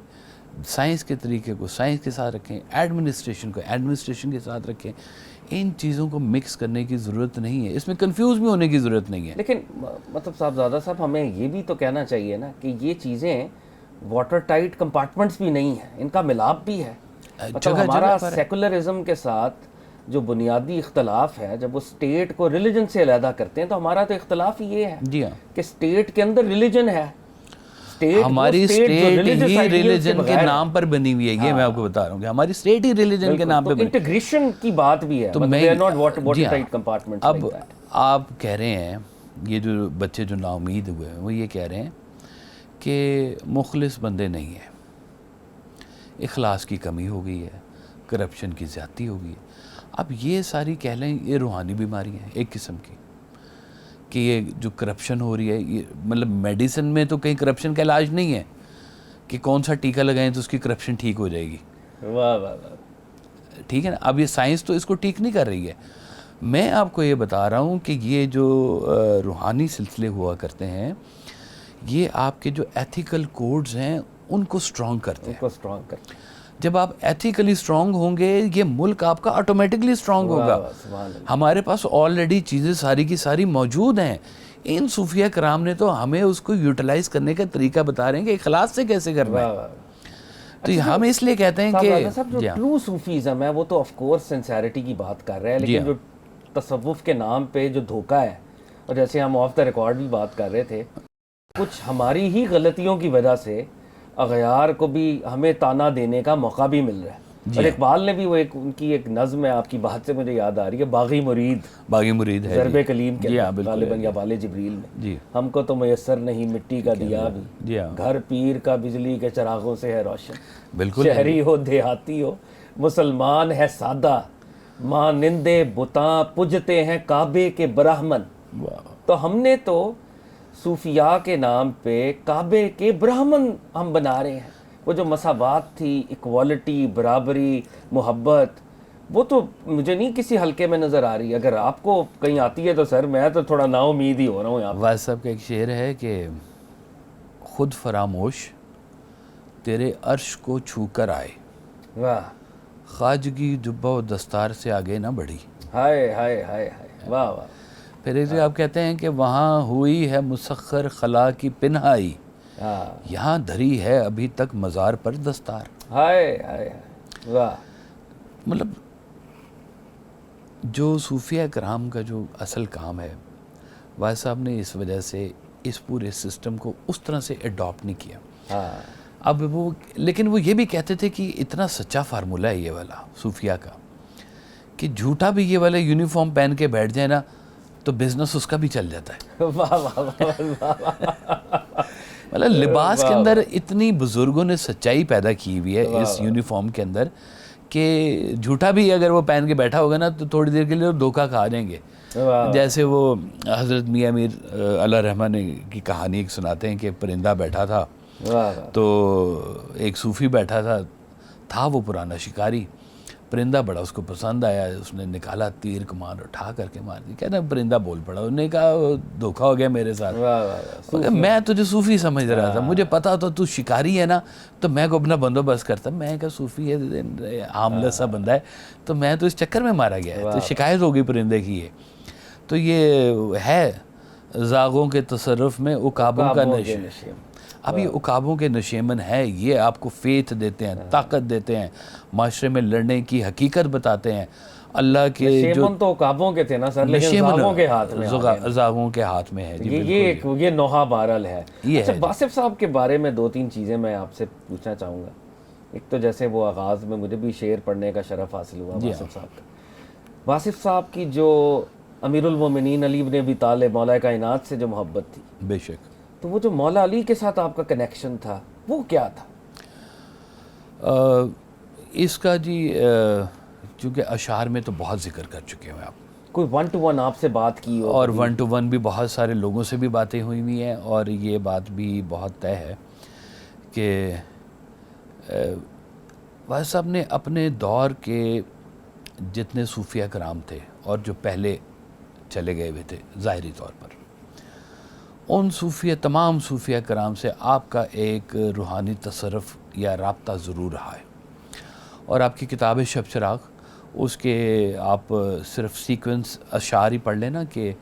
سائنس کے طریقے کو سائنس کے ساتھ رکھیں, ایڈمنسٹریشن کو ایڈمنسٹریشن کے ساتھ رکھیں. ان چیزوں کو مکس کرنے کی ضرورت نہیں ہے. اس میں کنفیوز بھی ہونے کی ضرورت نہیں ہے. لیکن مطلب صاحبزادہ صاحب, ہمیں یہ بھی تو کہنا چاہیے نا کہ یہ چیزیں واٹر ٹائٹ کمپارٹمنٹس بھی نہیں ہیں, ان کا ملاپ بھی ہے. مطلب ہمارا سیکولرزم کے ساتھ جو بنیادی اختلاف ہے, جب وہ اسٹیٹ کو ریلیجن سے علیحدہ کرتے ہیں, تو ہمارا تو اختلاف یہ ہے کہ اسٹیٹ کے اندر ریلیجن ہے. ہماری اسٹیٹ ہی ریلیجن کے نام پر بنی ہوئی ہے. یہ میں آپ کو بتا رہا ہوں کہ ہماری اسٹیٹ ہی ریلیجن کے نام پر بنی. انٹیگریشن کی بات بھی ہے. اب آپ کہہ رہے ہیں, یہ جو بچے جو نا امید ہوئے ہیں وہ یہ کہہ رہے ہیں کہ مخلص بندے نہیں ہیں, اخلاص کی کمی ہو گئی ہے, کرپشن کی زیادتی ہو گئی ہے. اب یہ ساری کہہ لیں یہ روحانی بیماری ہیں ایک قسم کی, کہ یہ جو کرپشن ہو رہی ہے, یہ مطلب میڈیسن میں تو کہیں کرپشن کا علاج نہیں ہے کہ کون سا ٹیکہ لگائیں تو اس کی کرپشن ٹھیک ہو جائے گی. واہ واہ واہ, ٹھیک ہے نا. اب یہ سائنس تو اس کو ٹھیک نہیں کر رہی ہے. میں آپ کو یہ بتا رہا ہوں کہ یہ جو روحانی سلسلے ہوا کرتے ہیں, یہ آپ کے جو ایتھیکل کوڈز ہیں ان کو سٹرونگ کرتے ہیں. جب آپ ایتھیکلی سٹرونگ ہوں گے, یہ ملک آپ کا آٹومیٹکلی سٹرونگ ہوگا. ہمارے پاس آلریڈی چیزیں ساری کی ساری موجود ہیں. ان صوفیہ کرام نے تو ہمیں اس کو یوٹیلائز کرنے کا طریقہ بتا رہے ہیں کہ اخلاص سے کیسے کرنا ہے. تو ہم اس لیے کہتے ہیں کہ جو ٹرو صوفیزم ہے وہ تو آف کورس سنسیرٹی کی بات کر رہے ہیں, لیکن جو تصوف کے نام پہ جو دھوکہ ہے, اور جیسے ہم آف دا ریکارڈ بھی بات کر رہے تھے, کچھ ہماری ہی غلطیوں کی وجہ سے اغیار کو بھی ہمیں تانا دینے کا موقع بھی مل رہا ہے. اور اقبال نے بھی وہ ان کی ایک نظم ہے, آپ کی بات سے مجھے یاد آ رہی ہے, باغی مرید ہے ضرب کلیم کے غالباً یا بال جبریل میں, ہم کو تو میسر نہیں مٹی کا دیا بھی, گھر پیر کا بجلی کے چراغوں سے ہے روشن. بالکل, شہری ہو دیہاتی ہو مسلمان ہے سادہ, مانندے بتاں پجتے ہیں کعبے کے برہمن. تو ہم نے تو صوفیاء کے نام پہ کعبے کے برہمن ہم بنا رہے ہیں. وہ جو مساوات تھی, ایکوالٹی, برابری, محبت, وہ تو مجھے نہیں کسی حلقے میں نظر آ رہی. اگر آپ کو کہیں آتی ہے تو سر میں تو تھوڑا نا امید ہی ہو رہا ہوں یہاں. واحد صاحب کا ایک شعر ہے کہ خود فراموش تیرے عرش کو چھو کر آئے, واہ, خواجگی جبہ و دستار سے آگے نہ بڑھی. ہائے ہائے ہائے ہائے, واہ واہ. پھر اسے آپ کہتے ہیں کہ وہاں ہوئی ہے مسخر خلا کی پنہائی، ہاں یہاں دھری ہے ابھی تک مزار پر دستار۔ ہائے ہائے واہ، مطلب جو صوفیہ کرام کا جو اصل کام ہے، واحد صاحب نے اس وجہ سے اس پورے سسٹم کو اس طرح سے اڈاپٹ نہیں کیا۔ ہاں اب وہ لیکن وہ یہ بھی کہتے تھے کہ اتنا سچا فارمولہ ہے یہ والا صوفیہ کا کہ جھوٹا بھی یہ والا یونیفارم پہن کے بیٹھ جائے نا تو بزنس اس کا بھی چل جاتا ہے۔ واہ واہ واہ، مطلب لباس کے اندر اتنی بزرگوں نے سچائی پیدا کی ہوئی ہے اس یونیفارم کے اندر کہ جھوٹا بھی اگر وہ پہن کے بیٹھا ہوگا نا تو تھوڑی دیر کے لیے وہ دھوکہ کھا جائیں گے۔ جیسے وہ حضرت میاں میر اللہ رحمہ کی کہانی ایک سناتے ہیں کہ پرندہ بیٹھا تھا تو ایک صوفی بیٹھا تھا وہ پرانا شکاری، پرندہ بڑا اس کو پسند آیا، اس نے نکالا تیر کمان اٹھا کر کے مار دی، کہنا پرندہ بول پڑا، انہوں نے کہا دھوکہ ہو گیا میرے ساتھ، میں تجھے صوفی سمجھ رہا تھا، مجھے پتا تو شکاری ہے نا تو میں کو اپنا بندوبست کرتا، میں کہا صوفی ہے عاملہ سا بندہ ہے تو میں تو اس چکر میں مارا گیا ہے، تو شکایت ہو گئی پرندے کی ہے۔ تو یہ ہے زاغوں کے تصرف میں عقابوں کا نشیمن۔ اب یہ عقابوں کے نشیمن ہے، یہ آپ کو فیتھ دیتے ہیں، طاقت دیتے ہیں، معاشرے میں لڑنے کی حقیقت بتاتے ہیں۔ اللہ کے جو نشیمن تو عقابوں کے تھے نا سر، لیکن زاغوں کے ہاتھ میں زاغوں کے ہاتھ میں ہے۔ یہ نوحہ بہرحال ہے۔ اچھا واصف صاحب کے بارے میں دو تین چیزیں میں آپ سے پوچھنا چاہوں گا۔ ایک تو جیسے وہ آغاز میں مجھے بھی شعر پڑھنے کا شرف حاصل ہوا واصف صاحب کا، واصف صاحب کی جو امیر المومنین علی بن ابی طالب مولا کائنات سے جو محبت تھی، بے شک، تو وہ جو مولا علی کے ساتھ آپ کا کنیکشن تھا وہ کیا تھا؟ اس کا جی چونکہ اشعار میں تو بہت ذکر کر چکے ہیں آپ، کوئی 1 to 1 آپ سے بات کی ہو؟ اور 1 to 1 بھی بہت سارے لوگوں سے بھی باتیں ہوئی ہوئی ہیں، اور یہ بات بھی بہت طے ہے کہ واحد صاحب نے اپنے دور کے جتنے صوفیہ کرام تھے اور جو پہلے چلے گئے ہوئے تھے ظاہری طور پر، ان تمام صوفیہ کرام سے آپ کا ایک روحانی تصرف یا رابطہ ضرور رہا ہے۔ اور آپ کی کتاب شب چراغ، اس کے آپ صرف سیکوینس اشعار ہی پڑھ لیں نا کہ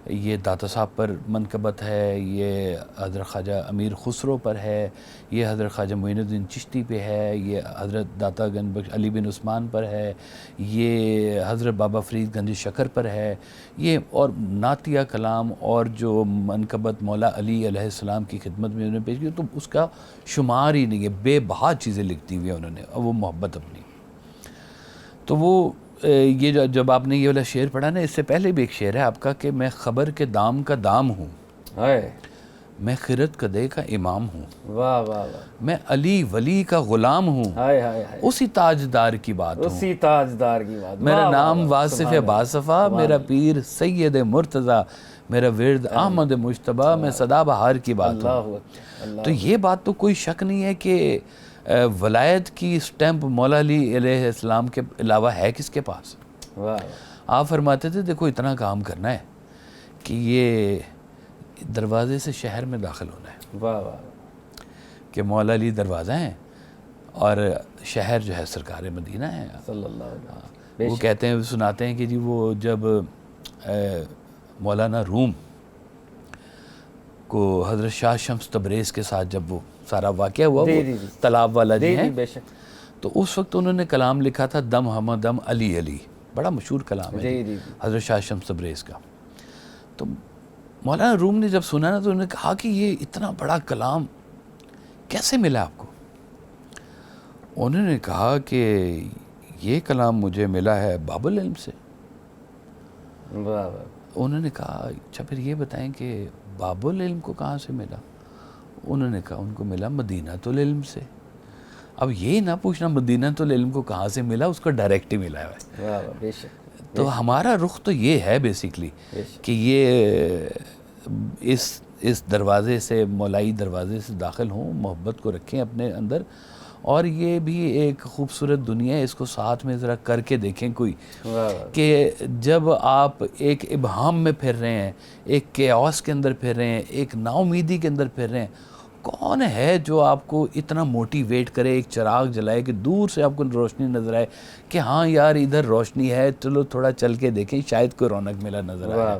یہ داتا صاحب پر منقبت ہے، یہ حضرت خواجہ امیر خسرو پر ہے، یہ حضرت خواجہ معین الدین چشتی پہ ہے، یہ حضرت داتا گنج بخش علی بن عثمان پر ہے، یہ حضرت بابا فرید گنج شکر پر ہے، یہ اور نعتیہ کلام اور جو منقبت مولا علی علیہ السلام کی خدمت میں انہوں نے پیش کی، تو اس کا شمار ہی نہیں ہے، بے بہا چیزیں لکھتی ہوئی ہیں انہوں نے، اور وہ محبت اپنی۔ تو وہ یہ جب آپ نے یہ والا شعر پڑھا نا، اس سے پہلے بھی ایک شعر ہے آپ کا کہ میں خبر کے دام کا دام ہوں، میں خرد قدے کا امام ہوں، واہ واہ واہ، میں علی ولی کا غلام ہوں، اسی تاجدار کی بات ہوں، اسی تاجدار کی بات، میرا نام واصف باصفا، میرا پیر سید مرتضیٰ، میرا ورد احمد مجتبیٰ، میں سدا بہار کی بات ہوں۔ تو یہ بات تو کوئی شک نہیں ہے کہ ولایت کی سٹیمپ مولا علی علیہ السلام کے علاوہ ہے کس کے پاس؟ آپ فرماتے تھے دیکھو اتنا کام کرنا ہے کہ یہ دروازے سے شہر میں داخل ہونا ہے، واہ واہ، کہ مولا علی دروازہ ہیں اور شہر جو ہے سرکار مدینہ ہے صلی اللہ علیہ وسلم۔ وہ کہتے ہیں، سناتے ہیں کہ جی وہ جب مولانا روم کو حضرت شاہ شمس تبریز کے ساتھ جب وہ سارا واقعہ ہوا، وہ تالاب والا جی ہے، تو اس وقت انہوں نے کلام لکھا تھا دم ہم دم علی علی، بڑا مشہور کلام ہے حضرت شاہ شمس تبریز کا۔ تو مولانا روم نے جب سنا نا تو انہوں نے کہا کہ یہ اتنا بڑا کلام کیسے ملا آپ کو؟ انہوں نے کہا کہ یہ کلام مجھے ملا ہے باب العلم سے۔ انہوں نے کہا اچھا پھر یہ بتائیں کہ باب العلم کو کہاں سے ملا؟ انہوں نے کہا ان کو ملا مدینۃ العلم سے۔ اب یہ نہ پوچھنا مدینہ العلم کو کہاں سے ملا، اس کو ڈائریکٹ ہی ملا ہے۔ تو ہمارا رخ تو یہ ہے بیسیکلی کہ یہ اس دروازے سے، مولائی دروازے سے داخل ہوں، محبت کو رکھیں اپنے اندر، اور یہ بھی ایک خوبصورت دنیا ہے، اس کو ساتھ میں ذرا کر کے دیکھیں کوئی، کہ جب آپ ایک ابہام میں پھر رہے ہیں، ایک کیوس کے اندر پھر رہے ہیں، ایک نا امیدی کے اندر پھر رہے ہیں، کون ہے جو آپ کو اتنا موٹیویٹ کرے، ایک چراغ جلائے کہ دور سے آپ کو روشنی نظر آئے کہ ہاں یار ادھر روشنی ہے، چلو تھوڑا چل کے دیکھیں شاید کوئی رونق میلا نظر آئے۔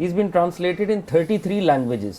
He's been translated in 33 languages,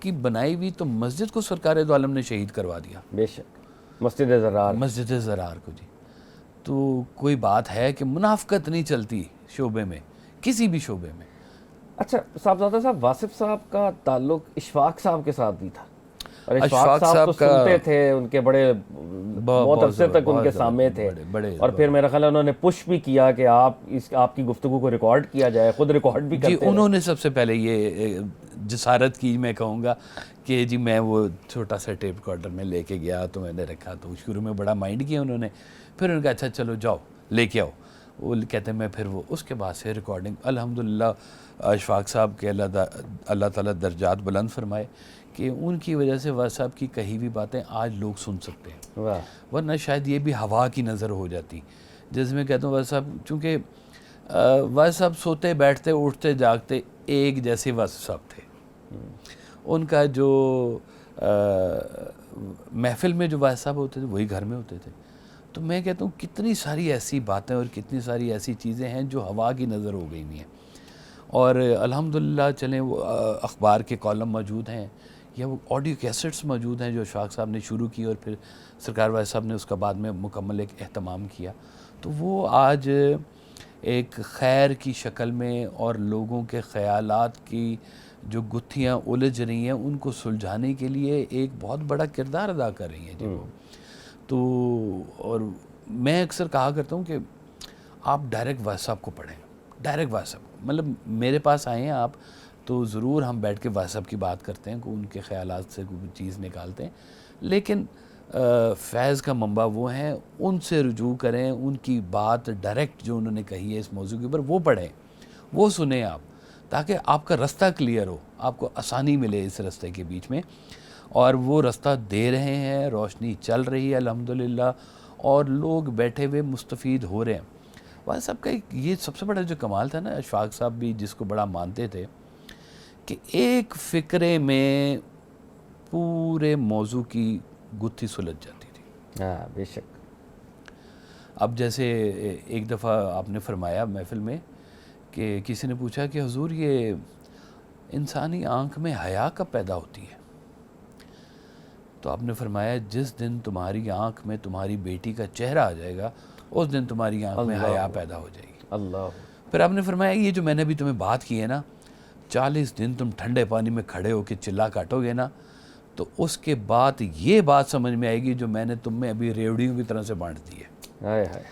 کی بنائی ہوئی تو مسجد کو سرکار دو عالم نے شہید کروا دیا, بے شک مسجد زرار. مسجد زرار کو جی. تو کوئی بات ہے کہ منافقت نہیں چلتی شعبے میں, کسی بھی شعبے میں. اچھا صاحبزادہ صاحب, واصف صاحب کا تعلق اشفاق صاحب کے ساتھ بھی تھا, اور اشفاق اشفاق صاحب تو صاحب کا سنتے تھے, ان کے بڑے بہت عرصے تک ان کے سامنے تھے, اور پھر میرا خیال ہے انہوں نے پش بھی کیا کہ آپ کی گفتگو کو ریکارڈ کیا جائے, خود ریکارڈ بھی جی. کرتے. انہوں نے سب سے پہلے یہ جسارت کی, میں کہوں گا کہ جی میں وہ چھوٹا سا ٹیپ ریکارڈر میں لے کے گیا تو میں نے رکھا, تو شروع میں بڑا مائنڈ کیا انہوں نے, پھر انہوں نے کہا اچھا چلو جاؤ لے کے آؤ. وہ کہتے ہیں میں پھر وہ اس کے بعد سے ریکارڈنگ الحمدللہ اشفاق صاحب کے اللہ تعالیٰ درجات بلند فرمائے کہ ان کی وجہ سے واصف صاحب کی کہی ہوئی باتیں آج لوگ سن سکتے ہیں, واہ, ورنہ شاید یہ بھی ہوا کی نظر ہو جاتی. جیسے میں کہتا ہوں واصف صاحب, چونکہ واصف صاحب سوتے بیٹھتے اٹھتے جاگتے ایک جیسے واصف صاحب تھے. ان کا جو محفل میں جو واصف صاحب ہوتے تھے وہی گھر میں ہوتے تھے. تو میں کہتا ہوں کتنی ساری ایسی باتیں اور کتنی ساری ایسی چیزیں ہیں جو ہوا کی نظر ہو گئی ہوئی ہیں, اور الحمدللہ چلیں وہ اخبار کے کالم موجود ہیں یا وہ آڈیو کیسٹس موجود ہیں جو اشفاق صاحب نے شروع کی, اور پھر سرکار واصف صاحب نے اس کا بعد میں مکمل ایک اہتمام کیا. تو وہ آج ایک خیر کی شکل میں اور لوگوں کے خیالات کی جو گتھیاں الجھ رہی ہیں ان کو سلجھانے کے لیے ایک بہت بڑا کردار ادا کر رہی ہیں جی وہ. تو اور میں اکثر کہا کرتا ہوں کہ آپ ڈائریکٹ واصف صاحب کو پڑھیں, ڈائریکٹ واصف صاحب, مطلب میرے پاس آئے ہیں آپ تو ضرور ہم بیٹھ کے واصف صاحب کی بات کرتے ہیں, ان کے خیالات سے کوئی چیز نکالتے ہیں, لیکن فیض کا منبع وہ ہیں, ان سے رجوع کریں, ان کی بات ڈائریکٹ جو انہوں نے کہی ہے اس موضوع کے اوپر وہ پڑھیں, وہ سنیں آپ, تاکہ آپ کا رستہ کلیئر ہو, آپ کو آسانی ملے اس رستے کے بیچ میں. اور وہ رستہ دے رہے ہیں, روشنی چل رہی ہے الحمدللہ, اور لوگ بیٹھے ہوئے مستفید ہو رہے ہیں. واصف صاحب کا یہ سب سے بڑا جو کمال تھا نا, اشفاق صاحب بھی جس کو بڑا مانتے تھے, کہ ایک فکرے میں پورے موضوع کی گتھی سلجھ جاتی تھی. ہاں بے شک. اب جیسے ایک دفعہ آپ نے فرمایا محفل میں کہ کسی نے پوچھا کہ حضور یہ انسانی آنکھ میں حیا کب پیدا ہوتی ہے؟ تو آپ نے فرمایا جس دن تمہاری آنکھ میں تمہاری بیٹی کا چہرہ آ جائے گا اس دن تمہاری آنکھ میں حیا پیدا ہو جائے گی. اللہ. پھر آپ نے فرمایا یہ جو میں نے ابھی تمہیں بات کی ہے نا, 40 دن تم ٹھنڈے پانی میں کھڑے ہو کے چلا کاٹو گے نا, تو اس کے بعد یہ بات سمجھ میں آئے گی جو میں نے تم میں ابھی ریوڑیوں کی طرح سے بانٹ دی ہے. ہائے ہائے.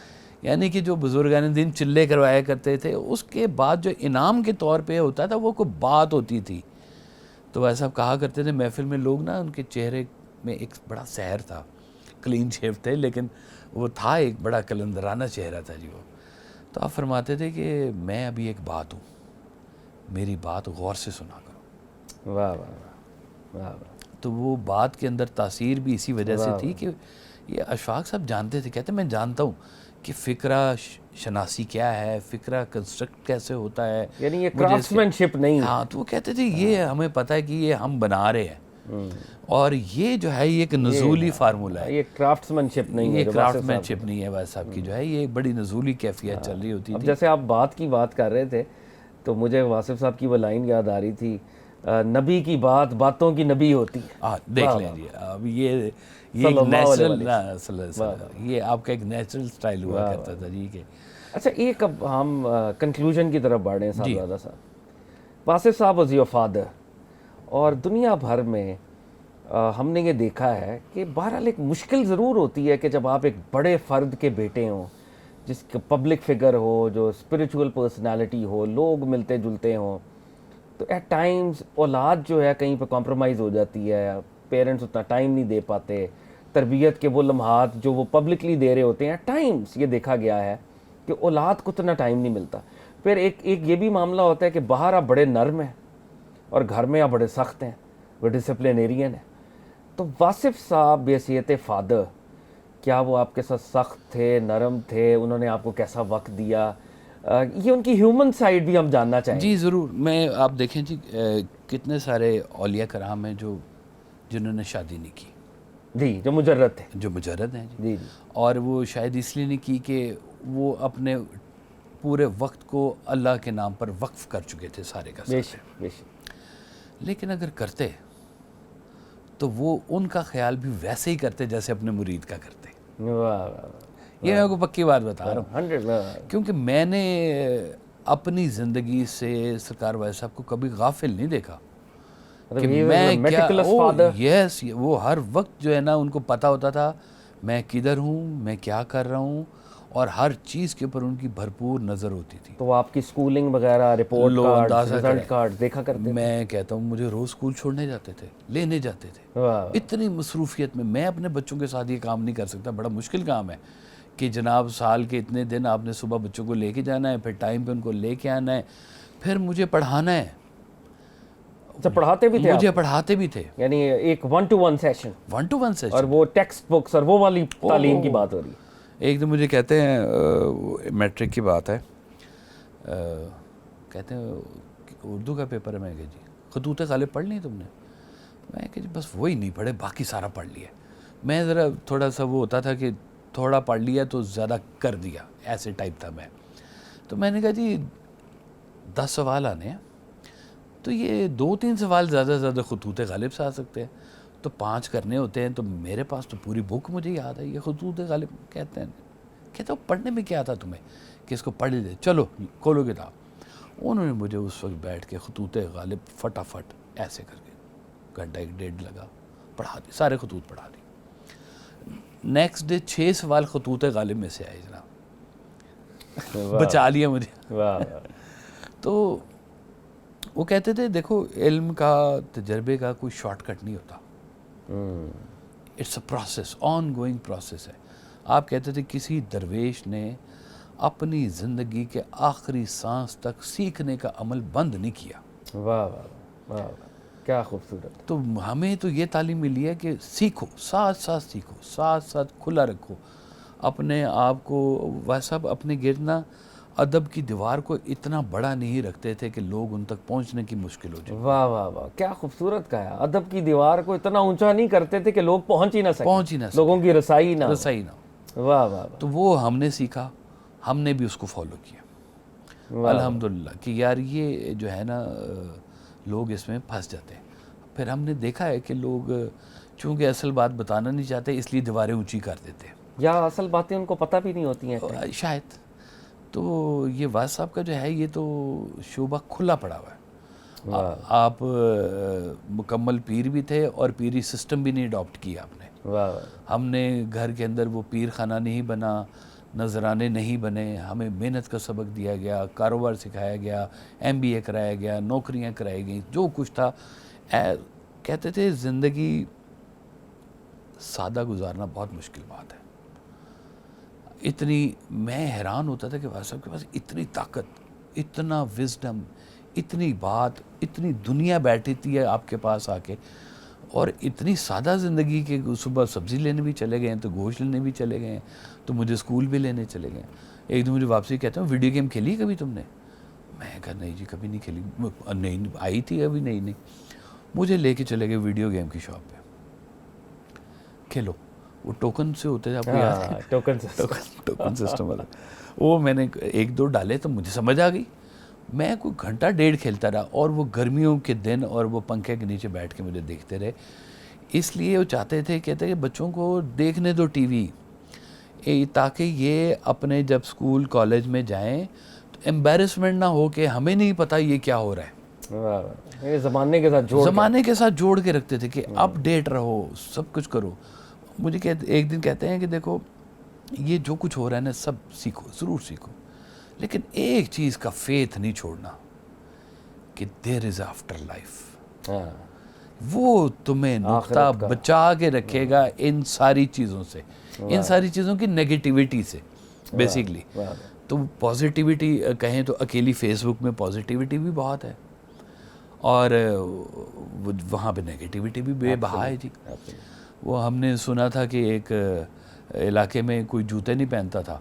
یعنی کہ جو بزرگان دین چلے کروایا کرتے تھے, اس کے بعد جو انعام کے طور پہ ہوتا تھا وہ کوئی بات ہوتی تھی. تو ایسا کہا کرتے تھے محفل میں لوگ نا, ان کے چہرے میں ایک بڑا سحر تھا, کلین شیو تھے لیکن وہ تھا ایک بڑا کلندرانہ چہرہ تھا جی وہ. تو آپ فرماتے تھے کہ میں ابھی ایک بات ہوں, میری بات غور سے سنا کرو. واہ واہ واہ واہ واہ. تو وہ بات کے اندر تاثیر بھی اسی وجہ سے تھی کہ یہ اشفاق صاحب جانتے تھے, کہتے ہیں میں جانتا ہوں کہ فکرہ شناسی کیا ہے, فکرہ کنسٹرکٹ کیسے ہوتا ہے, یعنی یہ کرافٹسمین شپ نہیں. ہاں, تو وہ کہتے تھے یہ ہمیں پتہ ہے کہ یہ ہم بنا رہے ہیں, اور یہ جو ہے یہ ایک نزولی فارمولہ ہے, یہ کرافٹسمین شپ نہیں ہے, یہ کرافٹسمین شپ نہیں ہے واصف صاحب کی, جو ہے یہ بڑی نزولی کیفیت چل رہی ہوتی اب تھی. جیسے آپ بات کر رہے تھے تو مجھے واصف صاحب کی وہ لائن یاد آ رہی تھی, نبی کی بات باتوں کی نبی ہوتی ہے. دیکھ لیں جی, اب یہ ایک نیچرل, یہ آپ کا ایک نیچرل سٹائل ہوا کرتا تھا جی. کہ اچھا ایک اب ہم کنکلوژن کی طرف بڑھ رہے ہیں صاحبزادہ صاحب. واصف صاحب واز یور فادر, اور دنیا بھر میں ہم نے یہ دیکھا ہے کہ بہرحال ایک مشکل ضرور ہوتی ہے کہ جب آپ ایک بڑے فرد کے بیٹے ہوں, جس کا پبلک فگر ہو, جو اسپریچول پرسنالٹی ہو, لوگ ملتے جلتے ہوں, تو ایٹ ٹائمز اولاد جو ہے کہیں پہ کمپرومائز ہو جاتی ہے, پیرنٹس اتنا ٹائم نہیں دے پاتے, تربیت کے وہ لمحات جو وہ پبلکلی دے رہے ہوتے ہیں, ایٹ ٹائمز یہ دیکھا گیا ہے کہ اولاد کو اتنا ٹائم نہیں ملتا. پھر ایک یہ بھی معاملہ ہوتا ہے کہ باہر آپ بڑے نرم ہیں اور گھر میں آپ بڑے سخت ہیں, وہ ڈسپلینیرین ہیں. تو واصف صاحب بحیثیت فادر, کیا وہ آپ کے ساتھ سخت تھے, نرم تھے, انہوں نے آپ کو کیسا وقت دیا, یہ ان کی ہیومن سائیڈ بھی ہم جاننا چاہیں. جی ضرور. میں آپ دیکھیں جی, کتنے سارے اولیاء کرام ہیں جنہوں نے شادی نہیں کی, جی, جو مجرد تھے, جو مجرد ہیں جی, اور وہ شاید اس لیے نہیں کی کہ وہ اپنے پورے وقت کو اللہ کے نام پر وقف کر چکے تھے سارے کا سارے. بے شک. لیکن اگر کرتے تو وہ ان کا خیال بھی ویسے ہی کرتے جیسے اپنے مرید کا کرتے. واہ یہ میں کو پکی بات بتا رہا ہوں 100 کیونکہ میں نے اپنی زندگی سے سرکار وائس صاحب کو کبھی غافل نہیں دیکھا کہ میں کیا. یس وہ ہر وقت جو ہے نا ان کو پتہ ہوتا تھا میں کدھر ہوں, میں کیا کر رہا ہوں, اور ہر چیز کے اوپر ان کی بھرپور نظر ہوتی تھی. تو آپ کی سکولنگ وغیرہ, رپورٹ کارڈ, رزلٹ کارڈ دیکھا کرتے؟ میں کہتا ہوں مجھے روز اسکول چھوڑنے جاتے تھے, لینے جاتے تھے. اتنی مصروفیت میں اپنے بچوں کے ساتھ یہ کام نہیں کر سکتا. بڑا مشکل کام ہے کہ جناب سال کے اتنے دن آپ نے صبح بچوں کو لے کے جانا ہے, پھر ٹائم پہ ان کو لے کے آنا ہے, پھر مجھے پڑھانا ہے. پڑھاتے بھی تھے؟ مجھے پڑھاتے بھی تھے, یعنی ایک 1-to-1 سیشن. 1-to-1 سیشن, اور وہ ٹیکسٹ بکس اور وہ والی تعلیم کی بات ہو رہی ہے. ایک دن مجھے کہتے ہیں میٹرک کی بات ہے, کہتے ہیں اردو کا پیپر ہے. میں کہ جی خطوط غالب پڑھ لی تم نے؟ میں کہ جی بس وہی نہیں پڑھے, باقی سارا پڑھ لیا. میں ذرا تھوڑا سا وہ ہوتا تھا کہ تھوڑا پڑھ لیا تو زیادہ کر دیا, ایسے ٹائپ تھا میں. تو میں نے کہا جی 10 سوال آنے ہیں, تو یہ 2-3 سوال زیادہ سے زیادہ خطوط غالب سے آ سکتے ہیں, تو 5 کرنے ہوتے ہیں. تو میرے پاس تو پوری بک مجھے یاد ہے, یہ خطوط غالب کہتے ہیں. کہتا ہوں پڑھنے میں کیا تھا تمہیں کہ اس کو پڑھ لے, چلو کھولو کتاب. انہوں نے مجھے اس وقت بیٹھ کے خطوط غالب فٹافٹ ایسے کر کے گھنٹہ 1-1.5 لگا, پڑھا دی, سارے خطوط پڑھا دی. نیکسٹ ڈے 6 سوال خطوط غالب میں سے آئے جناب, بچا لیا مجھے. تو وہ کہتے تھے دیکھو علم کا, تجربے کا کوئی شارٹ کٹ نہیں ہوتا. It's a process, ongoing process ہے. آپ کہتے تھے کسی درویش نے اپنی زندگی کے آخری سانس تک سیکھنے کا عمل بند نہیں کیا. واہ واہ واہ, کیا خوبصورت. تو ہمیں تو یہ تعلیم ملی ہے کہ سیکھو, ساتھ ساتھ سیکھو, ساتھ ساتھ کھلا رکھو اپنے آپ کو. ویسا اپنے گرنا ادب کی دیوار کو اتنا بڑا نہیں رکھتے تھے کہ لوگ ان تک پہنچنے کی مشکل ہو جائے. واہ واہ واہ, کیا خوبصورت کہا. ادب کی دیوار کو اتنا اونچا نہیں کرتے تھے کہ لوگ پہنچ ہی نہ سکیں, لوگوں کی رسائی نہ ہو. واہ واہ. تو وہ ہم نے سیکھا, ہم نے بھی اس کو فالو کیا الحمدللہ. کہ یار یہ جو ہے نا لوگ اس میں پھنس جاتے ہیں. پھر ہم نے دیکھا ہے کہ لوگ چونکہ اصل بات بتانا نہیں چاہتے اس لیے دیواریں اونچی کر دیتے ہیں, یا اصل باتیں ان کو پتہ بھی نہیں ہوتی ہیں شاید. تو یہ واز صاحب کا جو ہے یہ تو شعبہ کھلا پڑا ہوا ہے. آپ مکمل پیر بھی تھے اور پیری سسٹم بھی نہیں اڈاپٹ کیا آپ نے. ہم نے گھر کے اندر وہ پیر خانہ نہیں بنا, نذرانے نہیں بنے, ہمیں محنت کا سبق دیا گیا, کاروبار سکھایا گیا, MBA کرایا گیا, نوکریاں کرائی گئیں, جو کچھ تھا. کہتے تھے زندگی سادہ گزارنا بہت مشکل بات ہے. اتنی میں حیران ہوتا تھا کہ واز صاحب کے پاس اتنی طاقت, اتنا وزڈم, اتنی بات, اتنی دنیا بیٹھی تھی آپ کے پاس آ کے, اور اتنی سادہ زندگی کہ صبح سبزی لینے بھی چلے گئے ہیں, تو گوشت لینے بھی چلے گئے ہیں, تو مجھے اسکول بھی لینے چلے گئے. ایک دن مجھے واپسی کہتا ہوں ویڈیو گیم کھیلی کبھی تم نے؟ میں کہا نہیں جی کبھی نہیں کھیلی. نہیں آئی تھی ابھی, نہیں. مجھے لے کے چلے گئے ویڈیو گیم کی شاپ پہ, کھیلو. وہ ٹوکن سے ہوتے تھے, آپ کو یاد ہے؟ ٹوکن سسٹم والا. وہ میں نے 1-2 ڈالے تو مجھے سمجھ آ گئی. میں کوئی 1-1.5 کھیلتا رہا, اور وہ گرمیوں کے دن اور وہ پنکھے کے نیچے بیٹھ کے مجھے دیکھتے رہے. اس لیے وہ چاہتے تھے, کہتے کہ بچوں کو دیکھنے دو ٹی وی, تاکہ یہ اپنے جب اسکول کالج میں جائیں تو ایمبیرسمنٹ نہ ہو کہ ہمیں نہیں پتہ یہ کیا ہو رہا ہے. زمانے کے ساتھ جوڑ کے رکھتے تھے کہ اپ ڈیٹ رہو, سب کچھ کرو. مجھے ایک دن کہتے ہیں کہ دیکھو یہ جو کچھ ہو رہا ہے نا سب سیکھو, ضرور سیکھو, لیکن ایک چیز کا فیتھ نہیں چھوڑنا کہ دیر از آفٹر لائف. وہ تمہیں نقطہ بچا کے رکھے گا ان ساری چیزوں سے, ان ساری چیزوں کی نیگیٹیوٹی سے بیسیکلی. تو پازیٹیوٹی کہیں تو اکیلی فیس بک میں پازیٹیوٹی بھی بہت ہے, اور وہاں پہ نیگیٹیوٹی بھی بے بہا ہے جی. وہ ہم نے سنا تھا کہ ایک علاقے میں کوئی جوتے نہیں پہنتا تھا,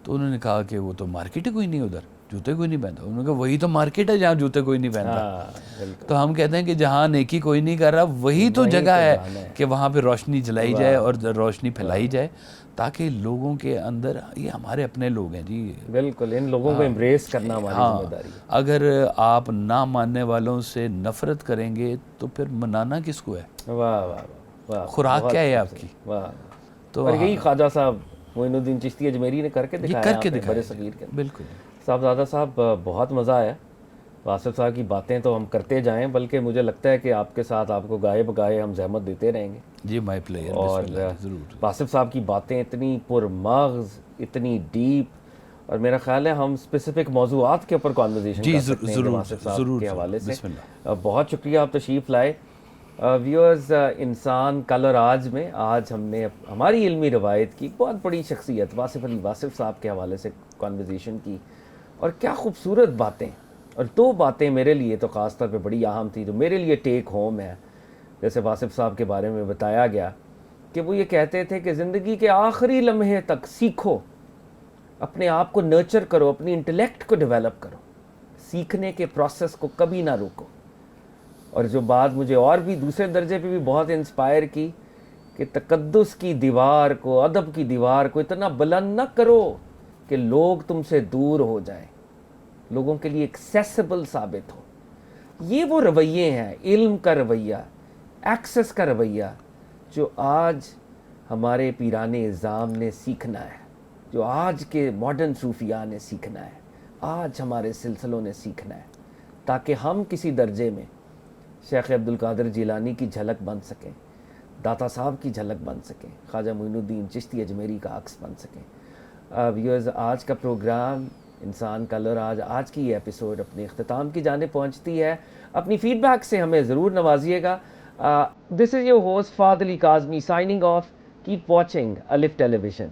تو انہوں نے کہا کہ وہ تو مارکیٹ ہی کوئی نہیں ادھر جوتے کوئی نہیں پہنتا. انہوں نے کہا وہی تو مارکیٹ ہے جہاں جوتے کوئی نہیں پہنتا. ہاں بالکل. تو ہم کہتے ہیں کہ جہاں نیکی کوئی نہیں کر رہا وہی تو جگہ ہے کہ وہاں پہ روشنی جلائی جائے اور روشنی پھیلائی جائے تاکہ لوگوں کے اندر, یہ ہمارے اپنے لوگ ہیں جی. بالکل ان لوگوں کو امبریس کرنا ہماری ذمہ داری ہے. اگر آپ نہ ماننے والوں سے نفرت کریں گے تو پھر منانا کس کو ہے؟ واہ واہ واہ, خوراک کیا ہے آپ کی؟ واہ. تو اور یہی خواجہ صاحب معین الدین چشتی اجمیری نے کر کے یہ دکھایا کر کے بڑے دکھایا. صغیر کے. بالکل. صاحبزادہ صاحب بہت مزہ آیا. واصف صاحب کی باتیں تو ہم کرتے جائیں, بلکہ مجھے لگتا ہے کہ آپ کے ساتھ آپ کو گائے بگائے ہم زحمت دیتے رہیں گے. جی مائی پلیئر. اور ضرور. واصف صاحب کی باتیں اتنی پرمغز, اتنی ڈیپ, اور میرا خیال ہے ہم اسپیسیفک موضوعات کے اوپر کانورزیشن کر سکتے ہیں واصف صاحب کے حوالے سے. بہت شکریہ آپ تشریف لائے. ویورز, انسان کل اور آج میں آج ہم نے ہماری علمی روایت کی بہت بڑی شخصیت واصف علی واصف صاحب کے حوالے سے کانورزیشن کی, اور کیا خوبصورت باتیں. اور دو باتیں میرے لیے تو خاص طور پہ بڑی اہم تھی جو میرے لیے ٹیک ہوم ہے. جیسے واصف صاحب کے بارے میں بتایا گیا کہ وہ یہ کہتے تھے کہ زندگی کے آخری لمحے تک سیکھو, اپنے آپ کو نرچر کرو, اپنی انٹلیکٹ کو ڈیولپ کرو, سیکھنے کے پروسیس کو کبھی نہ روکو. اور جو بات مجھے اور بھی دوسرے درجے پہ بھی بہت انسپائر کی کہ تقدس کی دیوار کو, ادب کی دیوار کو اتنا بلند نہ کرو کہ لوگ تم سے دور ہو جائیں, لوگوں کے لیے ایکسیسیبل ثابت ہو. یہ وہ رویے ہیں, علم کا رویہ, ایکسیس کا رویہ, جو آج ہمارے پیران اعظام نے سیکھنا ہے, جو آج کے ماڈرن صوفیاء نے سیکھنا ہے, آج ہمارے سلسلوں نے سیکھنا ہے, تاکہ ہم کسی درجے میں شیخ عبد القادر جیلانی کی جھلک بن سکیں, داتا صاحب کی جھلک بن سکیں, خواجہ معین الدین چشتی اجمیری کا عکس بن سکیں. ویورز, آج کا پروگرام انسان کل اور آج کی یہ ایپیسوڈ اپنے اختتام کی جانب پہنچتی ہے. اپنی فیڈ بیک سے ہمیں ضرور نوازیے گا. This is your host Fahad Ali Kazmi signing off. Keep watching Alif tele vision.